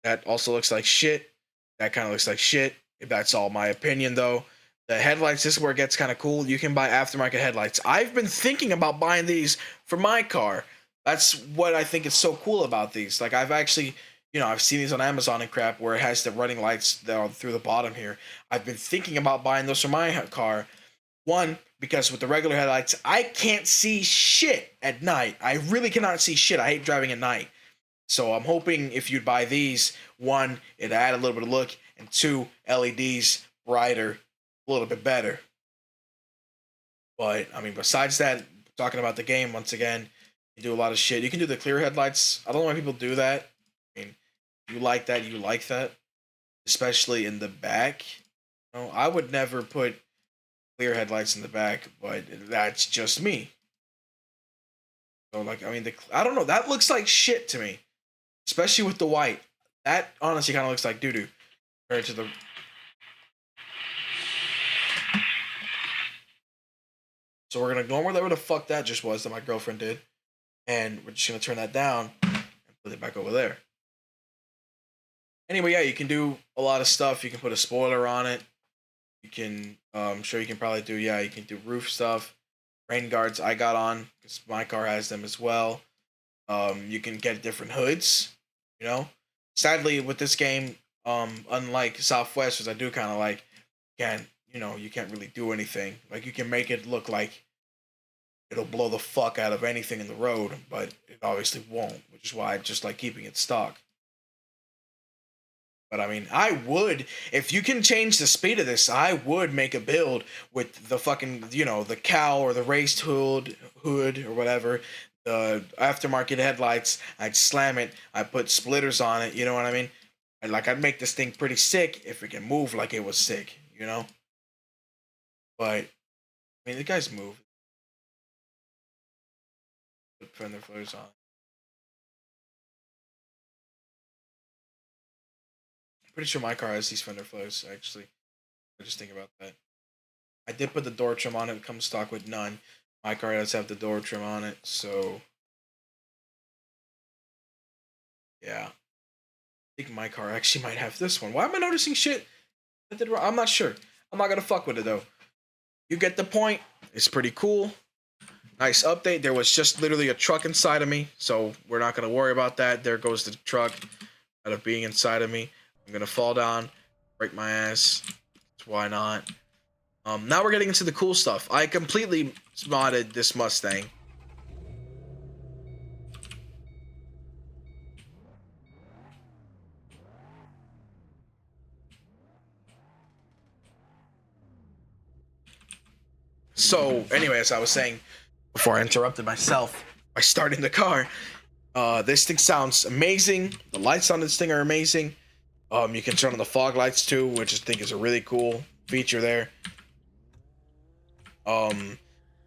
That also looks like shit. That kind of looks like shit. That's all my opinion though. The headlights, this is where it gets kind of cool. You can buy aftermarket headlights. I've been thinking about buying these for my car. That's what I think is so cool about these. Like I've actually, I've seen these on Amazon and crap where it has the running lights that are through the bottom here. I've been thinking about buying those for my car. One, because with the regular headlights, I can't see shit at night. I really cannot see shit. I hate driving at night. So I'm hoping if you'd buy these, one, it'd add a little bit of look, and two, LEDs, brighter, a little bit better. But, I mean, besides that, talking about the game, once again, you do a lot of shit. You can do the clear headlights. I don't know why people do that. I mean, you like that, you like that. Especially in the back. I would never put clear headlights in the back, but that's just me. So, like, I mean, I don't know. That looks like shit to me. Especially with the white. That honestly kind of looks like doo-doo. Compared to the... So we're going to go wherever the fuck that just was that my girlfriend did. And we're just going to turn that down and put it back over there. Anyway, yeah, you can do a lot of stuff. You can put a spoiler on it. You can, I'm sure you can probably do, yeah, you can do roof stuff. Rain guards I got on because my car has them as well. You can get different hoods. You know, sadly with this game, unlike Southwest, which I do kind of like, can't you can't really do anything. Like you can make it look like it'll blow the fuck out of anything in the road, but it obviously won't, which is why I just like keeping it stock. But I mean, I would, if you can change the speed of this, I would make a build with the fucking, the cowl or the raced hood or whatever, the aftermarket headlights. I'd slam it. I'd put splitters on it. You know what I mean? And like, I'd make this thing pretty sick if it can move like it was sick, But, I mean, the guys move. Put fender flares on. Pretty sure my car has these fender flares, actually. I just think about that. I did put the door trim on it. It comes stock with none. My car does have the door trim on it, so yeah. I think my car actually might have this one. Why am I noticing shit I did wrong? I'm not sure. I'm not gonna fuck with it though. You get the point. It's pretty cool. Nice update. There was just literally a truck inside of me, so we're not gonna worry about that. There goes the truck out of being inside of me. I'm gonna fall down, break my ass. Why not? Now we're getting into the cool stuff. I completely modded this Mustang. So, anyway, as I was saying before I interrupted myself by starting the car, this thing sounds amazing. The lights on this thing are amazing. You can turn on the fog lights too, which I think is a really cool feature there.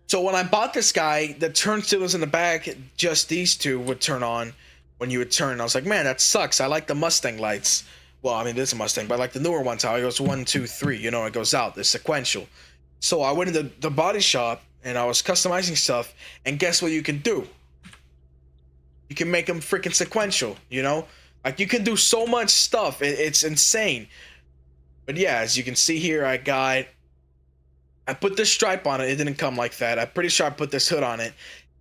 So when I bought this guy, the turn signals in the back, just these two would turn on when you would turn. I was like, man, that sucks. I like the Mustang lights. Well, I mean, this is a Mustang, but I like the newer ones, how it goes 1, 2, 3, it goes out. It's sequential. So I went into the body shop and I was customizing stuff, and guess what you can do? You can make them freaking sequential, Like, you can do so much stuff. It's insane. But yeah, as you can see here, I put this stripe on it. It didn't come like that. I'm pretty sure I put this hood on it.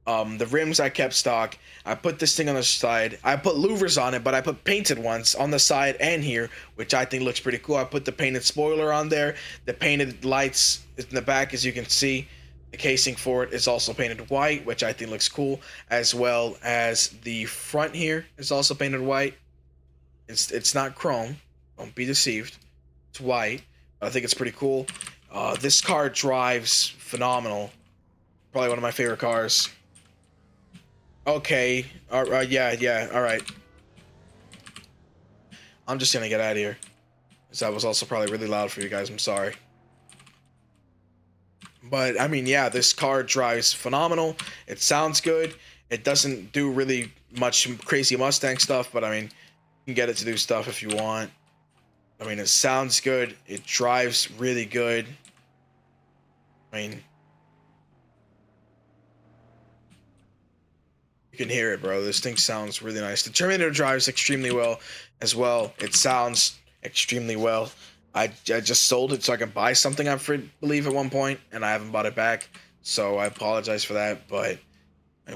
The rims I kept stock. I put this thing on the side. I put louvers on it, but I put painted ones on the side and here, which I think looks pretty cool. I put the painted spoiler on there. The painted lights in the back, as you can see. The casing for it is also painted white, which I think looks cool, as well as the front here is also painted white. It's not chrome. Don't be deceived. It's white. But I think it's pretty cool. This car drives phenomenal. Probably one of my favorite cars. Okay. Yeah. All right. I'm just gonna get out of here. Because that was also probably really loud for you guys. I'm sorry. But, I mean, yeah, this car drives phenomenal. It sounds good. It doesn't do really much crazy Mustang stuff, but, I mean, you can get it to do stuff if you want. I mean, it sounds good. It drives really good. I mean, you can hear it, bro. This thing sounds really nice. The Terminator drives extremely well as well. It sounds extremely well. I just sold it so I can buy something, I believe, at one point, and I haven't bought it back. So I apologize for that. But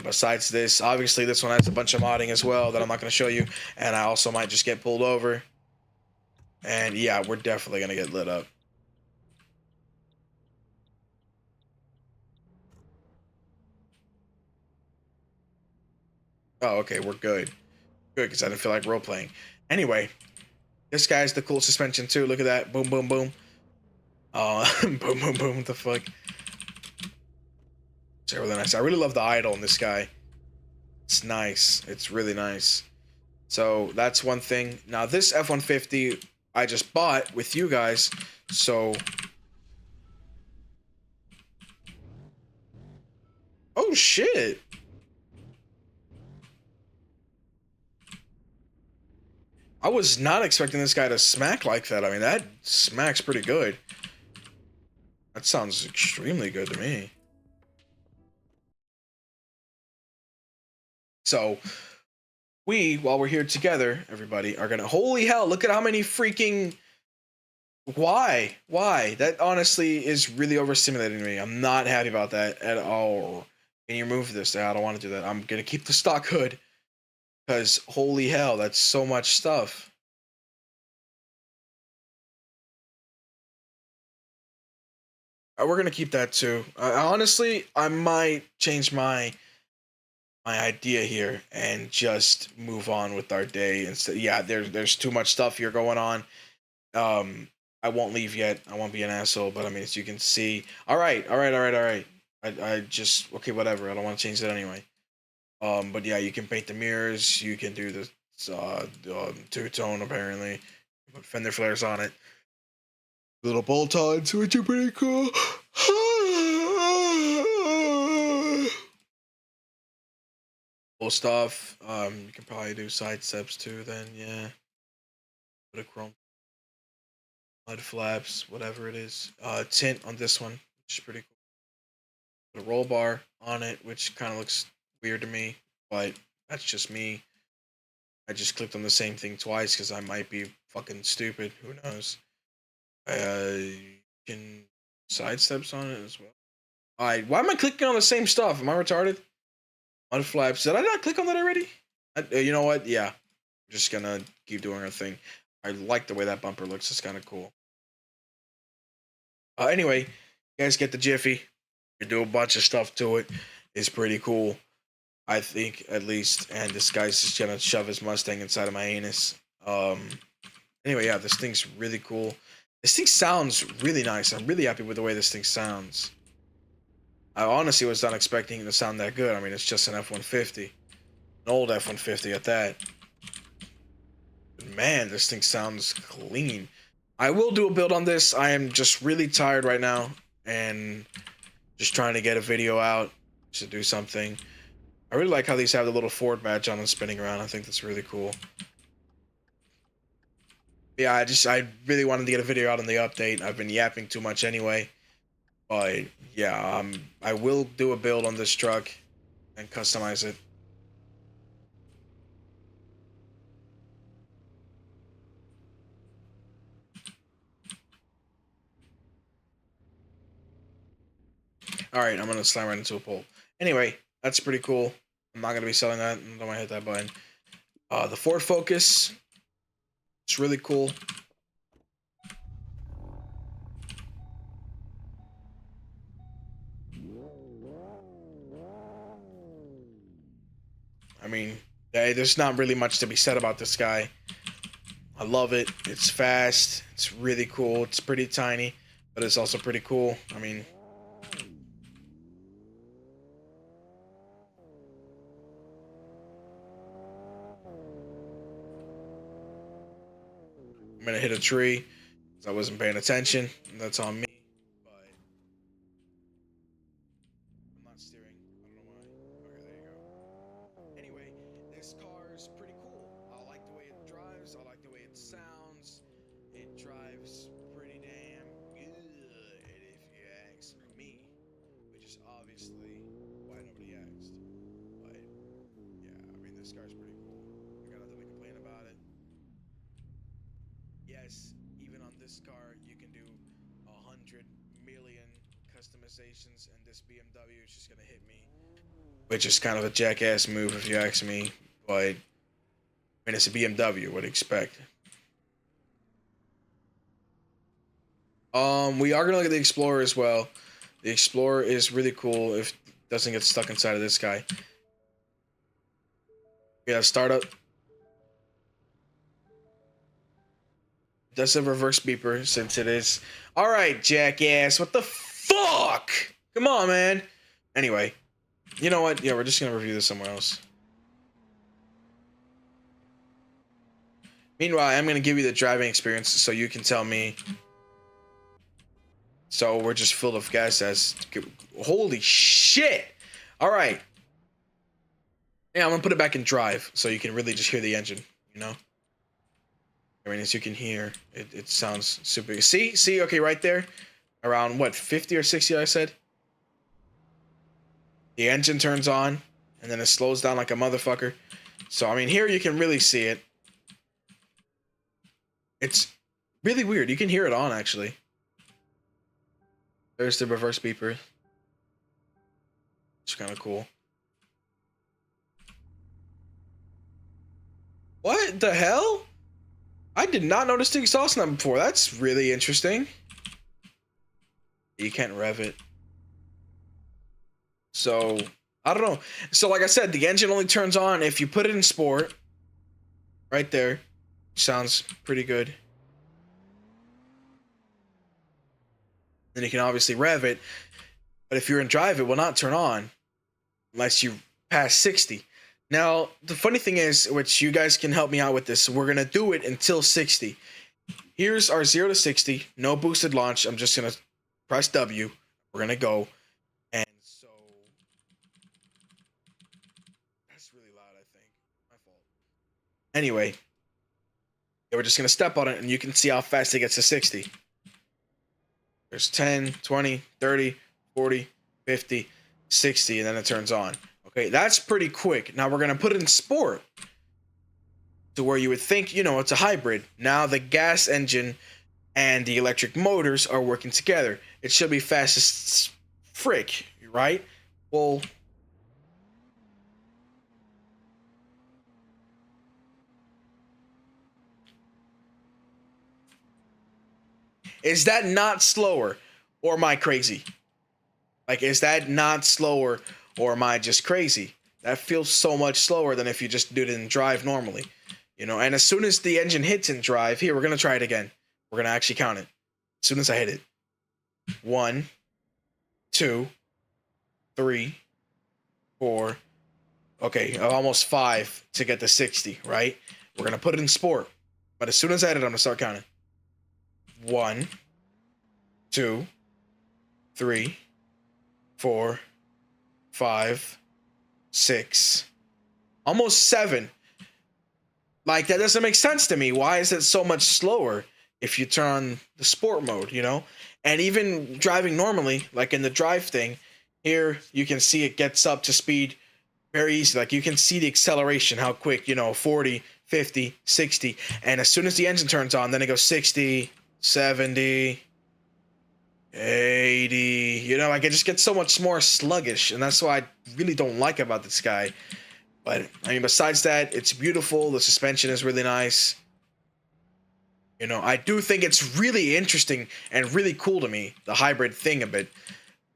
besides this, obviously this one has a bunch of modding as well that I'm not going to show you. And I also might just get pulled over. And yeah, we're definitely going to get lit up. Oh, okay, we're good. Good, because I didn't feel like role-playing. Anyway, this guy's the cool suspension too. Look at that. Boom, boom, boom. Boom, boom, boom. What the fuck? It's really nice. I really love the idle in this guy. It's nice. It's really nice. So that's one thing. Now this F-150 I just bought with you guys. So... Oh, shit. I was not expecting this guy to smack like that. I mean, that smacks pretty good. That sounds extremely good to me. So, while we're here together, everybody, are gonna... Holy hell, look at how many freaking... Why? That honestly is really overstimulating me. I'm not happy about that at all. Can you remove this? I don't want to do that. I'm gonna keep the stock hood. Because holy hell, that's so much stuff. We're gonna keep that too. Honestly, I might change my idea here and just move on with our day instead. Yeah, there's too much stuff here going on. Um, I won't leave yet. I won't be an asshole, but I mean, as you can see, all right, all right, all right, all right. I just okay, whatever. I don't want to change that anyway. But yeah, you can paint the mirrors. You can do the two tone apparently. Put fender flares on it. Little bolt-ons, which are pretty cool. Cool stuff. You can probably do side steps too. Then yeah, put a chrome mud flaps, whatever it is. Tint on this one, which is pretty cool. Put a roll bar on it, which kind of looks weird to me, but that's just me. I just clicked on the same thing twice because I might be fucking stupid. Who knows? You can side steps on it as well. Alright, why am I clicking on the same stuff? Am I retarded? Mud flaps. Did I not click on that already? You know what? Yeah. I'm just gonna keep doing our thing. I like the way that bumper looks. It's kind of cool. Anyway, you guys get the jiffy. You do a bunch of stuff to it. It's pretty cool. I think, at least. And this guy's just gonna shove his Mustang inside of my anus. Anyway, yeah, this thing's really cool. This thing sounds really nice. I'm really happy with the way this thing sounds. I honestly was not expecting it to sound that good. I mean, it's just an F-150. An old F-150 at that. But man, this thing sounds clean. I will do a build on this. I am just really tired right now. And just trying to get a video out to do something. I really like how these have the little Ford badge on them spinning around. I think that's really cool. Yeah, I really wanted to get a video out on the update. I've been yapping too much anyway. But yeah, I will do a build on this truck and customize it. Alright, I'm gonna slam right into a pole. Anyway, that's pretty cool. I'm not gonna be selling that. I don't wanna hit that button. The Ford Focus. It's really cool. I mean, there's not really much to be said about this guy. I love it. It's fast. It's really cool. It's pretty tiny, but it's also pretty cool. I mean, I'm gonna hit a tree because I wasn't paying attention. That's on me. But I'm not steering. I don't know why. Okay, there you go. Anyway, this car is pretty cool. I like the way it drives. I like the way it sounds. It drives pretty damn good, if you ask me. Which is obviously why nobody asked. But yeah, I mean, this car's pretty cool. I got nothing to complain about it. Yes, even on this car, you can do 100 million customizations, and this BMW is just gonna hit me. Which is kind of a jackass move, if you ask me. But I mean, it's a BMW. What do you expect? We are gonna look at the Explorer as well. The Explorer is really cool if it doesn't get stuck inside of this guy. Yeah, startup. That's a reverse beeper since it is. All right, jackass. What the fuck? Come on, man. Anyway, you know what? Yeah, we're just gonna review this somewhere else. Meanwhile, I'm gonna give you the driving experience so you can tell me. So we're just full of gas as. Holy shit! All right. Yeah, I'm gonna put it back in drive so you can really just hear the engine. You know. I mean, as you can hear, it sounds super. See, okay, right there, around what 50 or 60, I said. The engine turns on, and then it slows down like a motherfucker. So I mean, here you can really see it. It's really weird. You can hear it on actually. There's the reverse beeper. It's kind of cool. What the hell? I did not notice the exhaust knob before. That's really interesting. You can't rev it. So, I don't know. So, like I said, the engine only turns on if you put it in sport. Right there. Sounds pretty good. Then you can obviously rev it. But if you're in drive, it will not turn on unless you pass 60. Now, the funny thing is, which you guys can help me out with this, we're going to do it until 60. Here's our 0 to 60. No boosted launch. I'm just going to press W. We're going to go. And so, that's really loud, I think. My fault. Anyway, we're just going to step on it, and you can see how fast it gets to 60. There's 10, 20, 30, 40, 50, 60, and then it turns on. Okay, that's pretty quick. Now we're going to put it in sport to where you would think, it's a hybrid. Now the gas engine and the electric motors are working together. It should be fast as frick, right? Well, is that not slower, or am I crazy? Like, is that not slower, or am I just crazy? That feels so much slower than if you just do it in drive normally. And as soon as the engine hits in drive, here, we're going to try it again. We're going to actually count it. As soon as I hit it. 1, 2, 3, 4. Okay, almost 5 to get to 60, right? We're going to put it in sport. But as soon as I hit it, I'm going to start counting. 1, 2, 3, 4, 5, 6, almost 7. Like, that doesn't make sense to me. Why is it so much slower if you turn on the sport mode, And even driving normally, like in the drive thing, here you can see it gets up to speed very easy. Like, you can see the acceleration, how quick, 40, 50, 60. And as soon as the engine turns on, then it goes 60, 70, 80. Like, it just gets so much more sluggish. And that's what I really don't like about this guy. But, besides that, it's beautiful. The suspension is really nice. I do think it's really interesting and really cool to me, the hybrid thing a bit.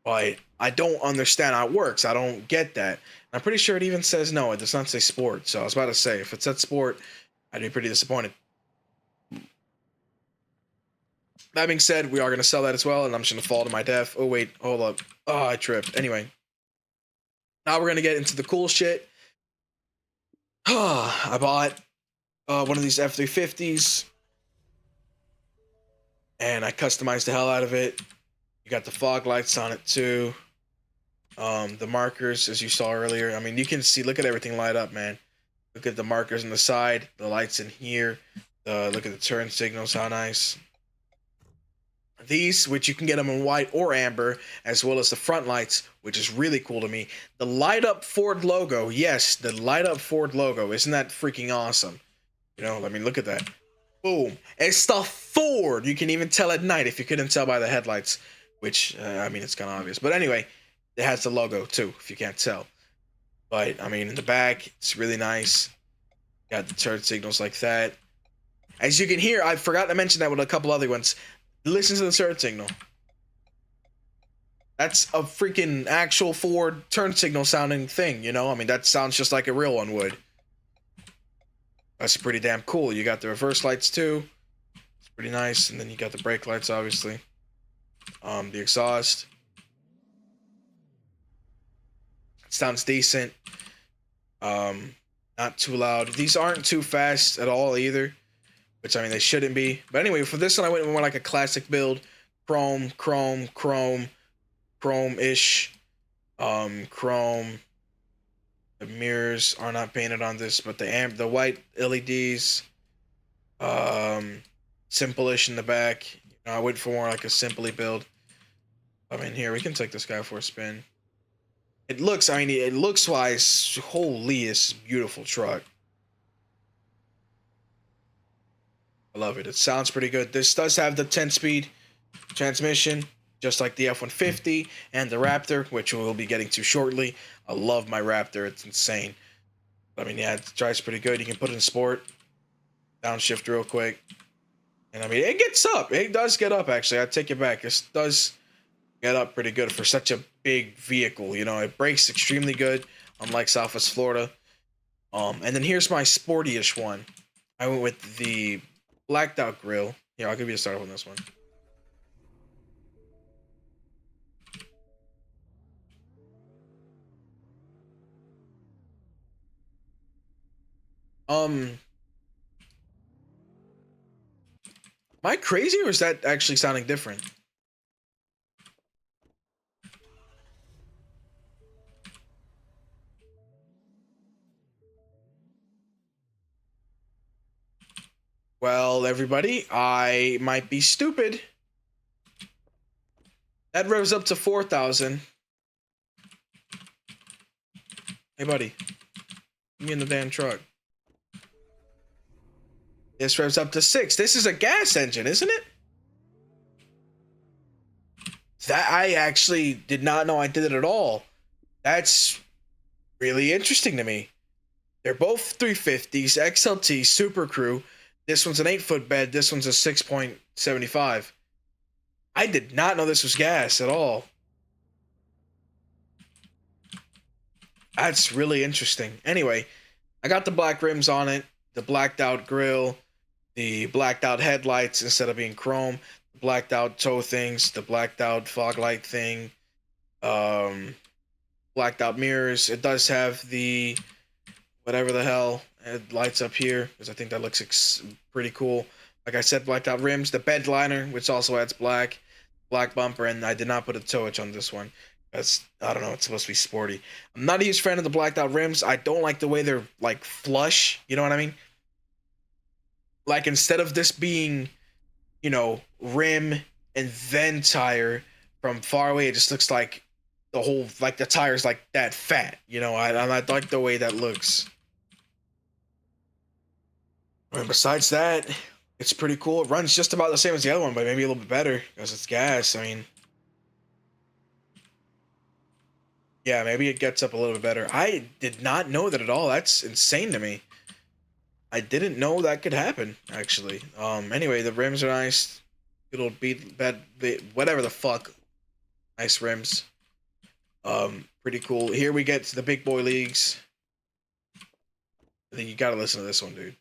But I don't understand how it works. I don't get that. I'm pretty sure it even says no. It does not say sport. So I was about to say, if it said sport, I'd be pretty disappointed. That being said, we are going to sell that as well, and I'm just going to fall to my death. Oh, wait. Hold up. Oh, I tripped. Anyway. Now we're going to get into the cool shit. I bought one of these F-350s, and I customized the hell out of it. You got the fog lights on it too. The markers, as you saw earlier. You can see, look at everything light up, man. Look at the markers on the side, the lights in here. Look at the turn signals, how nice. These, which you can get them in white or amber, as well as the front lights, which is really cool to me. The light up Ford logo. Yes, the light up Ford logo. Isn't that freaking awesome? Look at that. Boom. It's the Ford. You can even tell at night if you couldn't tell by the headlights, which, it's kind of obvious. But anyway, it has the logo too, if you can't tell. But, in the back, it's really nice. Got the turn signals like that. As you can hear, I forgot to mention that with a couple other ones. Listen to the turn signal. That's a freaking actual Ford turn signal sounding thing, that sounds just like a real one would. That's pretty damn cool. You got the reverse lights too. It's pretty nice. And then you got the brake lights, obviously. The exhaust. It sounds decent. Not too loud. These aren't too fast at all either. Which, they shouldn't be. But anyway, for this one, I went more like a classic build. Chrome-ish. Chrome. The mirrors are not painted on this, but the white LEDs. Simple-ish in the back. I went for more like a simply build. Here, we can take this guy for a spin. It looks, it looks-wise, holy, it's a beautiful truck. I love it. It sounds pretty good. This does have the 10-speed transmission, just like the F-150 and the Raptor, which we'll be getting to shortly. I love my Raptor. It's insane. Yeah, it drives pretty good. You can put it in sport. downshift real quick. And I mean, it gets up. It does get up, actually. I take it back. This does get up pretty good for such a big vehicle. You know, it brakes extremely good, unlike Southwest Florida. And then here's my sporty-ish one. I went with the blacked out grill. Here, I'll give you a start on this one. Am I crazy or is that actually sounding different? Well, everybody, I might be stupid. That revs up to 4,000. Hey, buddy. Get me in the damn truck. This revs up to 6. This is a gas engine, isn't it? That I actually did not know I did it at all. That's really interesting to me. They're both 350s, XLT, Super Crew. This one's an 8-foot bed. This one's a 6.75. I did not know this was gas at all. That's really interesting. Anyway, I got the black rims on it, the blacked out grill, the blacked out headlights instead of being chrome, the blacked out tow things, the blacked out fog light thing, blacked out mirrors. It does have the whatever the hell it lights up here because I think that looks pretty cool. Like I said, blacked out rims, the bed liner, which also adds black bumper, and I did not put a towage on this one. That's, I don't know, it's supposed to be sporty. I'm not a huge fan of the blacked out rims. I don't like the way they're like flush, you know what I mean? Like instead of this being, you know, rim and then tire from far away, it just looks like the whole, like the tire's like that fat, you know? I like the way that looks. And besides that, it's pretty cool. It runs just about the same as the other one, but maybe a little bit better because it's gas. I mean, yeah, maybe it gets up a little bit better. I did not know that at all. That's insane to me. I didn't know that could happen, actually. Anyway, the rims are nice. Good old whatever the fuck. Nice rims. Pretty cool. Here we get to the big boy leagues. I think you gotta listen to this one, dude.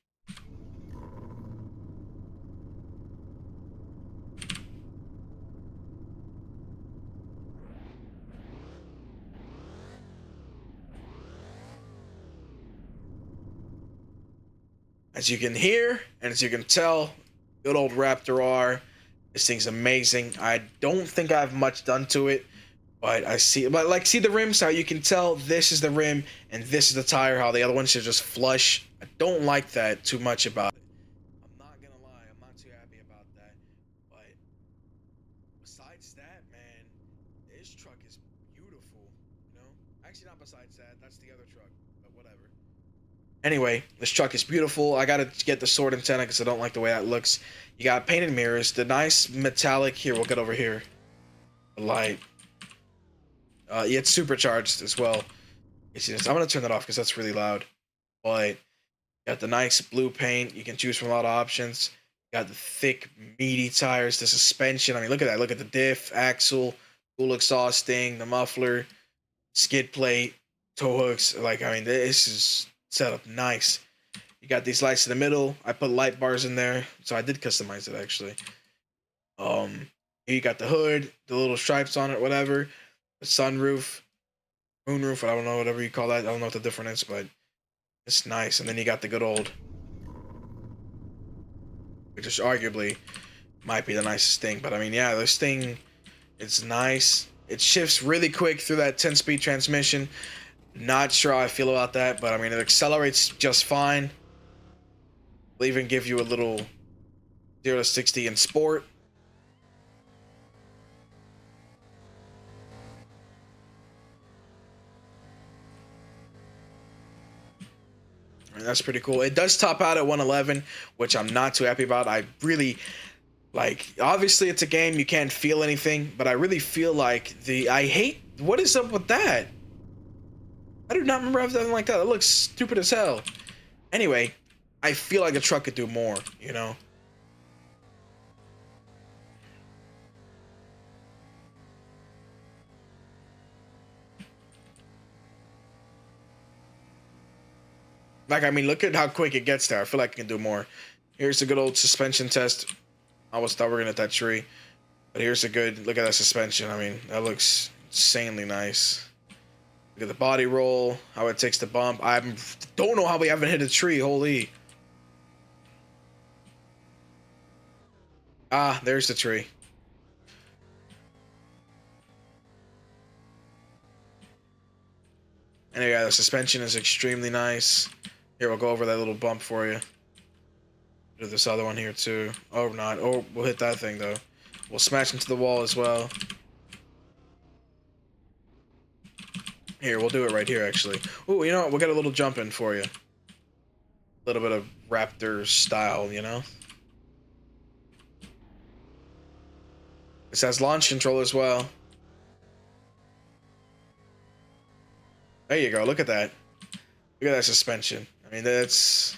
As you can hear, and as you can tell, good old Raptor R. This thing's amazing. I don't think I have much done to it, but I see, but like, see the rims, how you can tell this is the rim and this is the tire, how the other ones are just flush. I don't like that too much about it. I'm not gonna lie, I'm not too happy about that. But besides that, man, this truck is beautiful, you know? Actually, not besides that, that's the other truck, but whatever. Anyway, this truck is beautiful. I gotta get the sword antenna because I don't like the way that looks. You got painted mirrors, the nice metallic. Here, we'll get over here. The light. Yeah, it's supercharged as well. You see this? I'm gonna turn that off because that's really loud. But got the nice blue paint. You can choose from a lot of options. Got the thick, meaty tires, the suspension. I mean, look at that. Look at the diff, axle, cool exhausting, the muffler, skid plate, tow hooks. Like, I mean, this is set up nice. You got these lights in the middle. I put light bars in there, so I did customize it actually. You got the hood, the little stripes on it, whatever. The sunroof, moonroof, I don't know, whatever you call that. I don't know what the difference is, but it's nice. And then you got the good old, which is arguably might be the nicest thing. But I mean, yeah, this thing, it's nice. It shifts really quick through that 10-speed transmission. Not sure how I feel about that, but I mean, it accelerates just fine. Will even give you a little 0 to 60 in sport. And that's pretty cool. It does top out at 111, which I'm not too happy about. I really, like, obviously it's a game, you can't feel anything, but I really feel like what is up with that? I do not remember anything like that. It looks stupid as hell. Anyway, I feel like the truck could do more, you know? Like, I mean, look at how quick it gets there. I feel like it can do more. Here's a good old suspension test. I was stubborn at that tree. But here's a good, look at that suspension. I mean, that looks insanely nice. Look at the body roll, how it takes the bump. I don't know how we haven't hit a tree, holy. Ah, there's the tree. And yeah, the suspension is extremely nice. Here, we'll go over that little bump for you. Do this other one here too. Oh, not. Oh, we'll hit that thing though. We'll smash into the wall as well. Here, we'll do it right here actually. Oh, you know what? We'll get a little jump in for you. A little bit of Raptor style, you know? This has launch control as well. There you go. Look at that. Look at that suspension. I mean, that's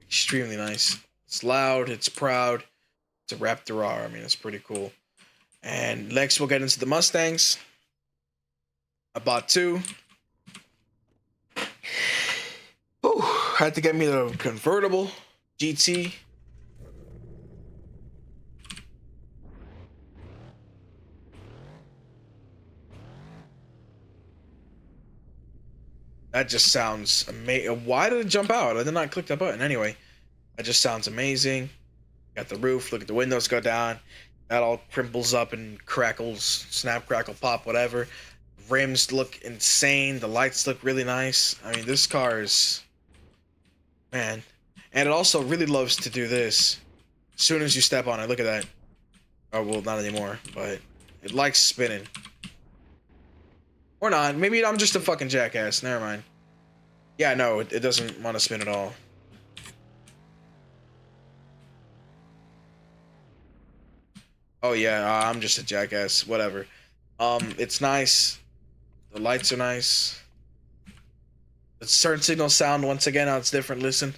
extremely nice. It's loud. It's proud. It's a Raptor R. I mean, it's pretty cool. And next, we'll get into the Mustangs. I bought two. Oh, had to get me the convertible GT. That just sounds amazing. Why did it jump out? I did not click that button. Anyway, that just sounds amazing. Got the roof. Look at the windows go down. That all crimples up and crackles. Snap, crackle, pop, whatever. Rims look insane. The lights look really nice. I mean, this car is... Man. And it also really loves to do this. As soon as you step on it. Look at that. Oh, well, not anymore. But it likes spinning. Or not. Maybe I'm just a fucking jackass. Never mind. Yeah, no, it doesn't want to spin at all. Oh yeah, I'm just a jackass. Whatever. It's nice. The lights are nice. The turn signal sound, once again, how it's different. Listen.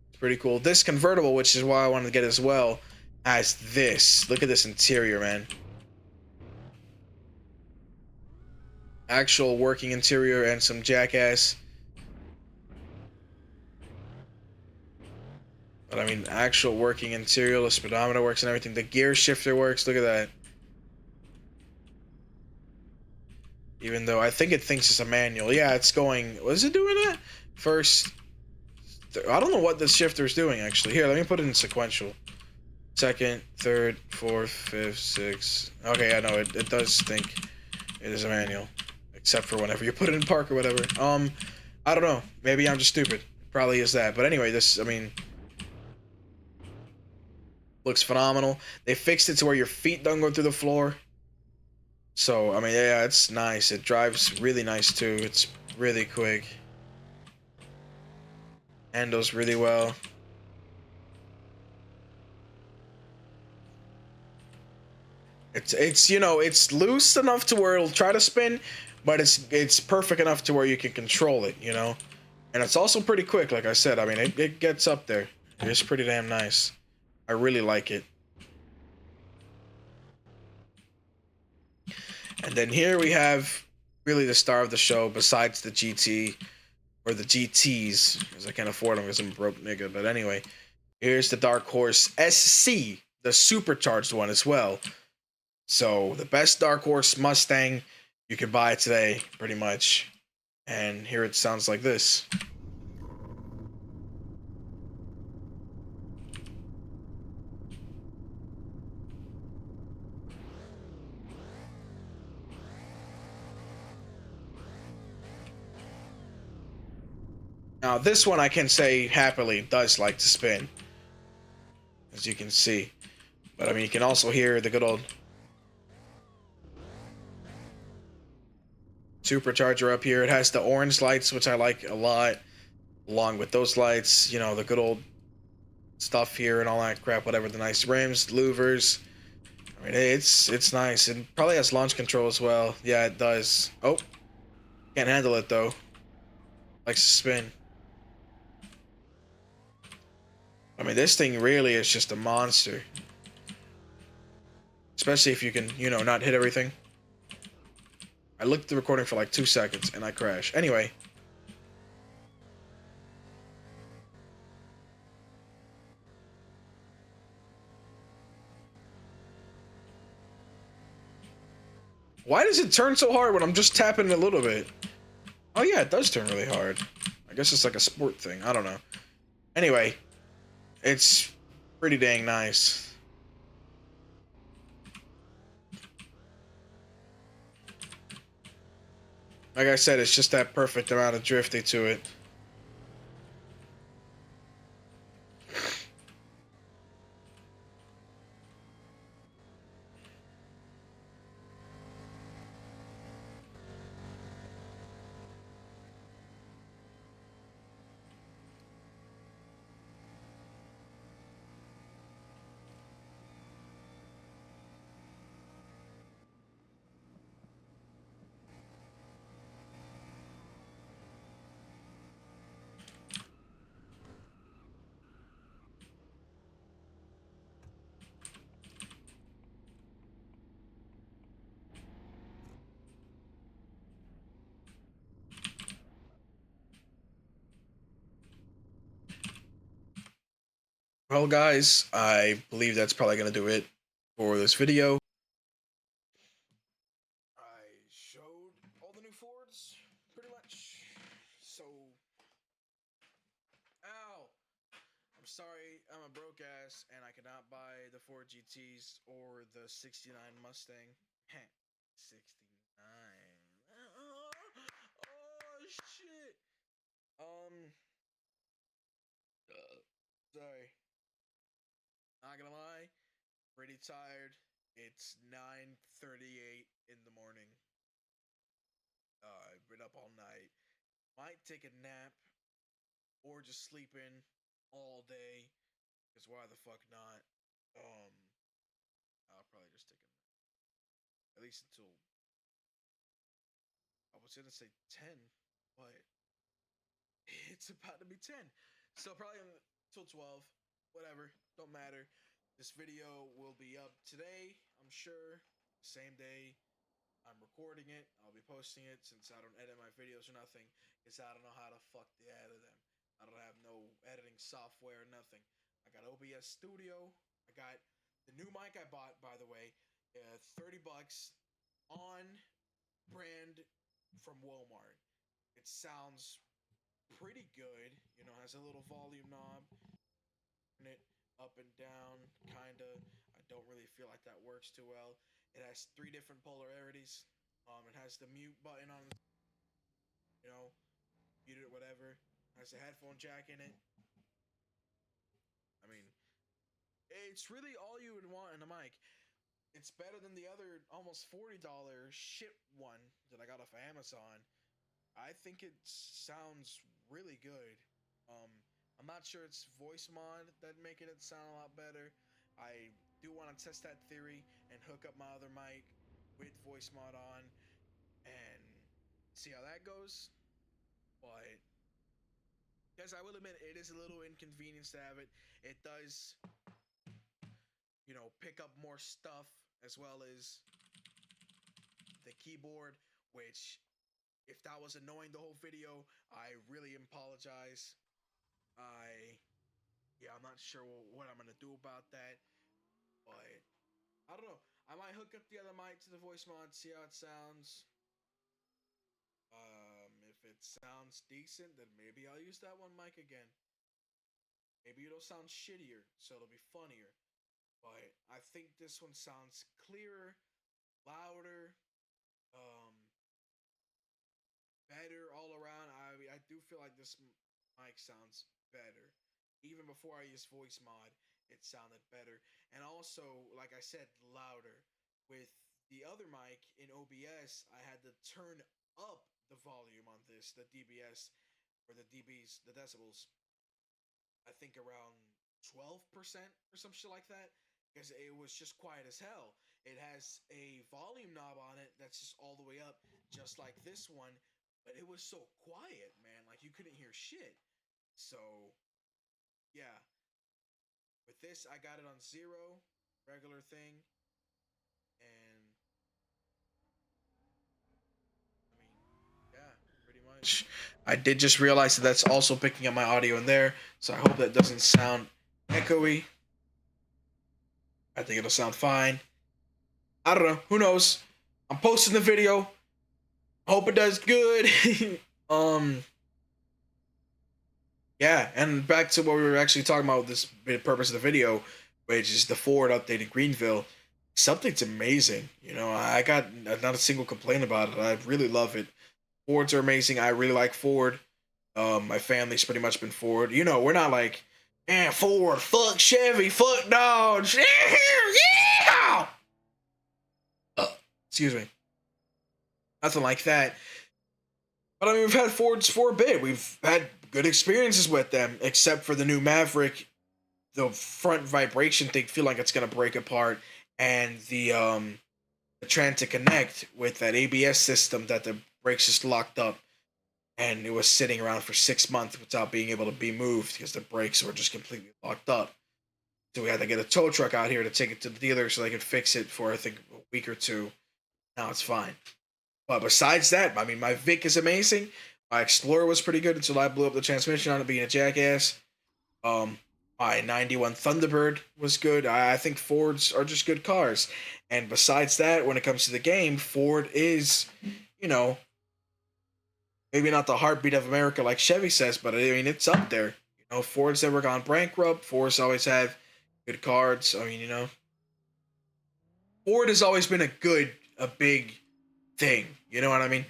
It's pretty cool. This convertible, which is why I wanted to get as well, has this. Look at this interior, man. Actual working interior and some jackass. But I mean, actual working interior. The speedometer works and everything. The gear shifter works. Look at that. Even though I think it thinks it's a manual. Yeah, it's going... Was it doing that? First... I don't know what the shifter is doing, actually. Here, let me put it in sequential. Second, third, fourth, fifth, sixth... Okay, yeah, no, it does think it is a manual. Except for whenever you put it in park or whatever. I don't know. Maybe I'm just stupid. Probably is that. But anyway, this, I mean... Looks phenomenal. They fixed it to where your feet don't go through the floor. So, I mean, yeah, it's nice. It drives really nice, too. It's really quick. Handles really well. It's you know, it's loose enough to where it'll try to spin, but it's perfect enough to where you can control it, you know? And it's also pretty quick, like I said. I mean, it gets up there. It's pretty damn nice. I really like it. And then here we have really the star of the show, besides the GT, or the GTs, because I can't afford them because I'm a broke nigga. But anyway, here's the Dark Horse SC, the supercharged one as well. So the best Dark Horse Mustang you can buy today, pretty much. And here it sounds like this. Now this one I can say happily does like to spin, as you can see. But I mean, you can also hear the good old supercharger up here. It has the orange lights, which I like a lot, along with those lights, you know, the good old stuff here and all that crap, whatever, the nice rims, louvers. I mean, it's nice. It probably has launch control as well. Yeah, it does. Oh, Can't handle it though. Likes to spin. I mean, this thing really is just a monster. Especially if you can, you know, not hit everything. I looked at the recording for like 2 seconds and I crashed. Anyway. Why does it turn so hard when I'm just tapping it a little bit? Oh yeah, it does turn really hard. I guess it's like a sport thing. I don't know. Anyway, it's pretty dang nice. Like I said, it's just that perfect amount of drifty to it. Well, guys, I believe that's probably going to do it for this video. I showed all the new Fords, pretty much. So, ow! I'm sorry, I'm a broke ass, and I cannot buy the Ford GTs or the 69 Mustang. 69. Oh, shit! Sorry. Not gonna lie, pretty tired. It's 9:38 in the morning. I've been up all night. Might take a nap or just sleep in all day. Cause why the fuck not? Um, I'll probably just take a nap. At least until I was gonna say 10, but it's about to be 10. So probably until 12. Whatever, don't matter. This video will be up today, I'm sure. Same day I'm recording it. I'll be posting it since I don't edit my videos or nothing. Because I don't know how to fuck the edit them. I don't have no editing software or nothing. I got OBS Studio. I got the new mic I bought, by the way. 30 bucks on brand from Walmart. It sounds pretty good. You know, has a little volume knob. It up and down, kinda. I don't really feel like that works too well. It has 3 different polarities. It has the mute button on, you know, mute it, whatever. It has a headphone jack in it. I mean, it's really all you would want in a mic. It's better than the other almost $40 shit one that I got off of Amazon. I think it sounds really good. Um, I'm not sure it's voicemod that making it sound a lot better. I do want to test that theory and hook up my other mic with voicemod on and see how that goes. But guys, I will admit it is a little inconvenience to have it. It does, you know, pick up more stuff as well as the keyboard, which if that was annoying the whole video, I really apologize. Yeah, I'm not sure what I'm gonna do about that, but I don't know. I might hook up the other mic to the voice mod, see how it sounds. If it sounds decent, then maybe I'll use that one mic again. Maybe it'll sound shittier, so it'll be funnier. But I think this one sounds clearer, louder, um, better all around. I do feel like this mic sounds better. Even before I used voice mod, it sounded better. And also, like I said, louder. With the other mic in OBS, I had to turn up the volume on this, the DBS, or the dBs, the decibels, I think around 12% or some shit like that. Because it was just quiet as hell. It has a volume knob on it that's just all the way up, just like this one, but it was so quiet, man. Like you couldn't hear shit. So yeah, with this, I got it on zero, regular thing, and I mean, yeah, pretty much. I did just realize that that's also picking up my audio in there, so I hope that doesn't sound echoey. I think it'll sound fine. I don't know. Who knows? I'm posting the video. Hope it does good. um, yeah, and back to what we were actually talking about with this purpose of the video, which is the Ford updated Greenville. Something's amazing. You know, I got not a single complaint about it. I really love it. Fords are amazing. I really like Ford. My family's pretty much been Ford. You know, we're not like, Ford, fuck Chevy, fuck Dodge. Yeah! Excuse me. Nothing like that. But I mean, we've had Fords for a bit. We've had good experiences with them, except for the new Maverick. The front vibration thing feel like it's gonna break apart, and the Transit Connect with that ABS system that the brakes just locked up, and it was sitting around for 6 months without being able to be moved because the brakes were just completely locked up. So we had to get a tow truck out here to take it to the dealer so they could fix it for I think a week or two. Now it's fine. But besides that, I mean, my Vic is amazing. My Explorer was pretty good until I blew up the transmission on it being a jackass. Um, my 91 Thunderbird was good. I think Fords are just good cars. And besides that, when it comes to the game, Ford is, you know, maybe not the heartbeat of America like Chevy says, but I mean, it's up there. You know, Ford's never gone bankrupt. Ford's always had good cars. I mean, you know, Ford has always been a big thing. You know what I mean?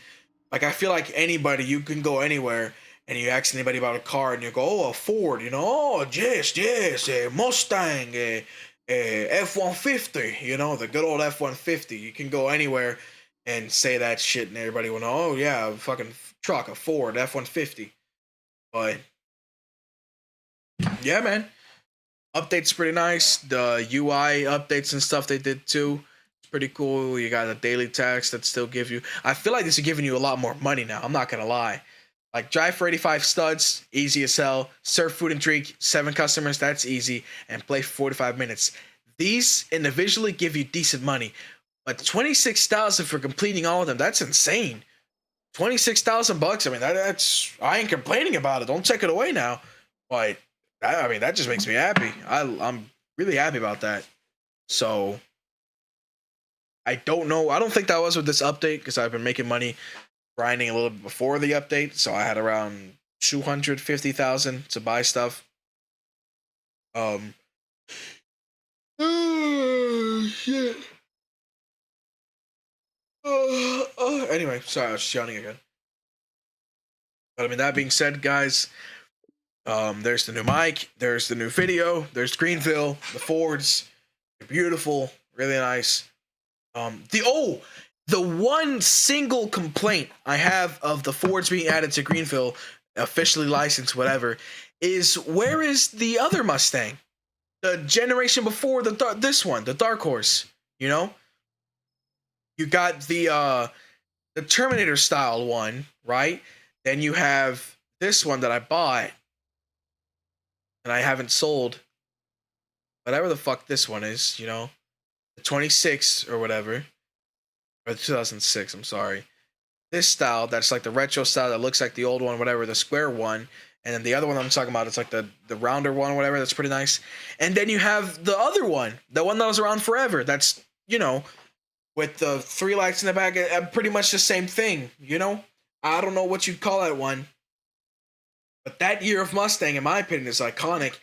Like, I feel like anybody, you can go anywhere and you ask anybody about a car and you go, oh, a Ford, you know, oh, yes, a Mustang, a F-150, you know, the good old F-150. You can go anywhere and say that shit and everybody will know, oh, yeah, a fucking truck, a Ford, F-150. But, yeah, man. Update's pretty nice. The UI updates and stuff they did too. It's pretty cool. You got a daily tax that still give you. I feel like this is giving you a lot more money now. I'm not gonna lie. Like drive for 85 studs, easy as hell. Serve food and drink, 7 customers, that's easy. And play for 45 minutes. These individually give you decent money. But 26,000 for completing all of them, that's insane. 26,000 bucks. I mean, that's I ain't complaining about it. Don't take it away now. But I mean, that just makes me happy. I'm really happy about that. So I don't know. I don't think that was with this update because I've been making money grinding a little bit before the update. So I had around 250,000 to buy stuff. Oh, shit. Anyway, sorry, I was just yawning again. But I mean, that being said, guys, there's the new mic, there's the new video, there's Greenville, the Fords, they're beautiful, really nice. The one single complaint I have of the Fords being added to Greenville, officially licensed, whatever, is where is the other Mustang? The generation before this one, the Dark Horse. You know, you got the Terminator style one, right? Then you have this one that I bought and I haven't sold. Whatever the fuck this one is, you know, the 26 or whatever, or the 2006. I'm sorry. This style that's like the retro style that looks like the old one, whatever, the square one. And then the other one I'm talking about, it's like the rounder one, whatever. That's pretty nice. And then you have the other one, the one that was around forever. That's, you know, with the 3 lights in the back, pretty much the same thing. You know, I don't know what you'd call that one, but that year of Mustang, in my opinion, is iconic.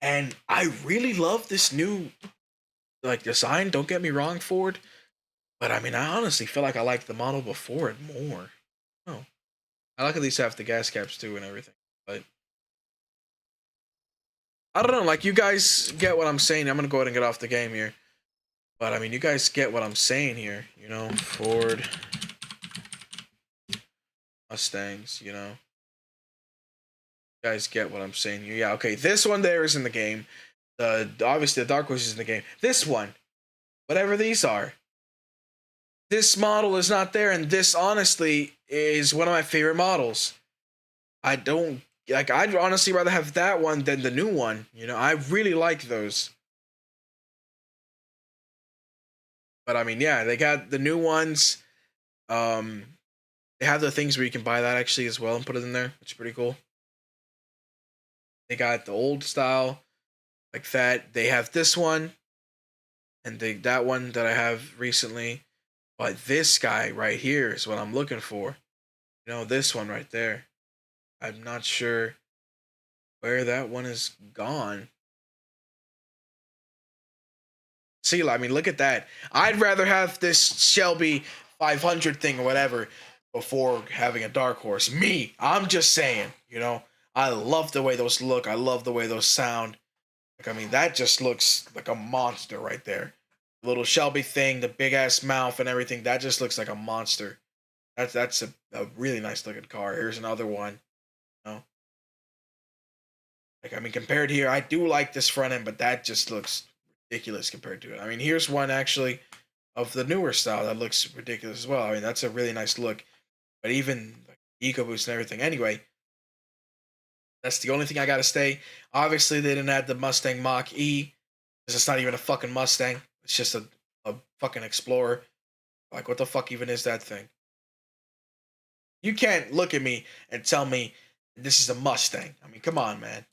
And I really love this new like design. Don't get me wrong, Ford, but I mean, I honestly feel like I like the model before it more. Oh, I like at least have the gas caps too and everything. But I don't know. Like, you guys get what I'm saying. I'm gonna go ahead and get off the game here. But I mean, you guys get what I'm saying here. You know, Ford Mustangs. You know, you guys get what I'm saying here. Yeah. Okay. This one there is in the game. Obviously the Dark Horse is in the game. This one, whatever these are, this model is not there, and this honestly is one of my favorite models. I don't like. I'd honestly rather have that one than the new one. You know, I really like those. But I mean, yeah, they got the new ones. Um, they have the things where you can buy that actually as well and put it in there, which is pretty cool. They got the old style like that. They have this one, and that one that I have recently. But this guy right here is what I'm looking for. You know, this one right there. I'm not sure where that one is gone. See, I mean, look at that. I'd rather have this Shelby 500 thing or whatever before having a dark horse. Me, I'm just saying, you know, I love the way those look. I love the way those sound. Like, I mean, that just looks like a monster right there. The little Shelby thing, the big ass mouth and everything, that just looks like a monster. That's a really nice looking car. Here's another one. You know? Like, I mean, compared here, I do like this front end, but that just looks ridiculous compared to it. I mean, here's one actually of the newer style that looks ridiculous as well. I mean, that's a really nice look. But even like EcoBoost and everything. Anyway, that's the only thing I gotta say. Obviously, they didn't add the Mustang Mach E because it's not even a fucking Mustang. It's just a fucking Explorer. Like, what the fuck even is that thing? You can't look at me and tell me this is a Mustang. I mean, come on, man.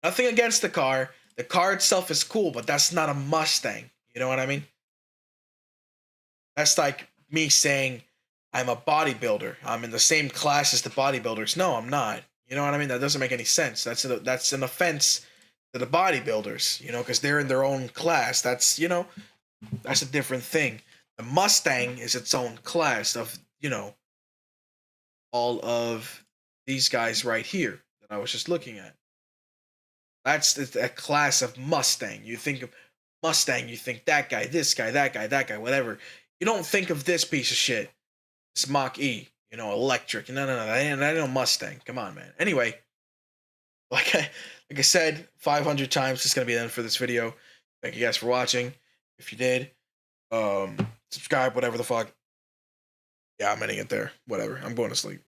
Nothing against the car. The car itself is cool, but that's not a Mustang. You know what I mean? That's like me saying I'm a bodybuilder. I'm in the same class as the bodybuilders. No, I'm not. You know what I mean? That doesn't make any sense. That's an offense to the bodybuilders, you know, because they're in their own class. That's, you know, that's a different thing. The Mustang is its own class of, you know, all of these guys right here that I was just looking at. That's a class of Mustang. You think of Mustang, you think that guy, this guy, that guy, that guy, whatever. You don't think of this piece of shit. It's Mach E, you know, electric. No, that ain't no Mustang. Come on, man. Anyway, like I said 500 times, it's gonna be the end for this video. Thank you guys for watching. If you did, subscribe, whatever the fuck. Yeah, I'm ending it there. Whatever. I'm going to sleep.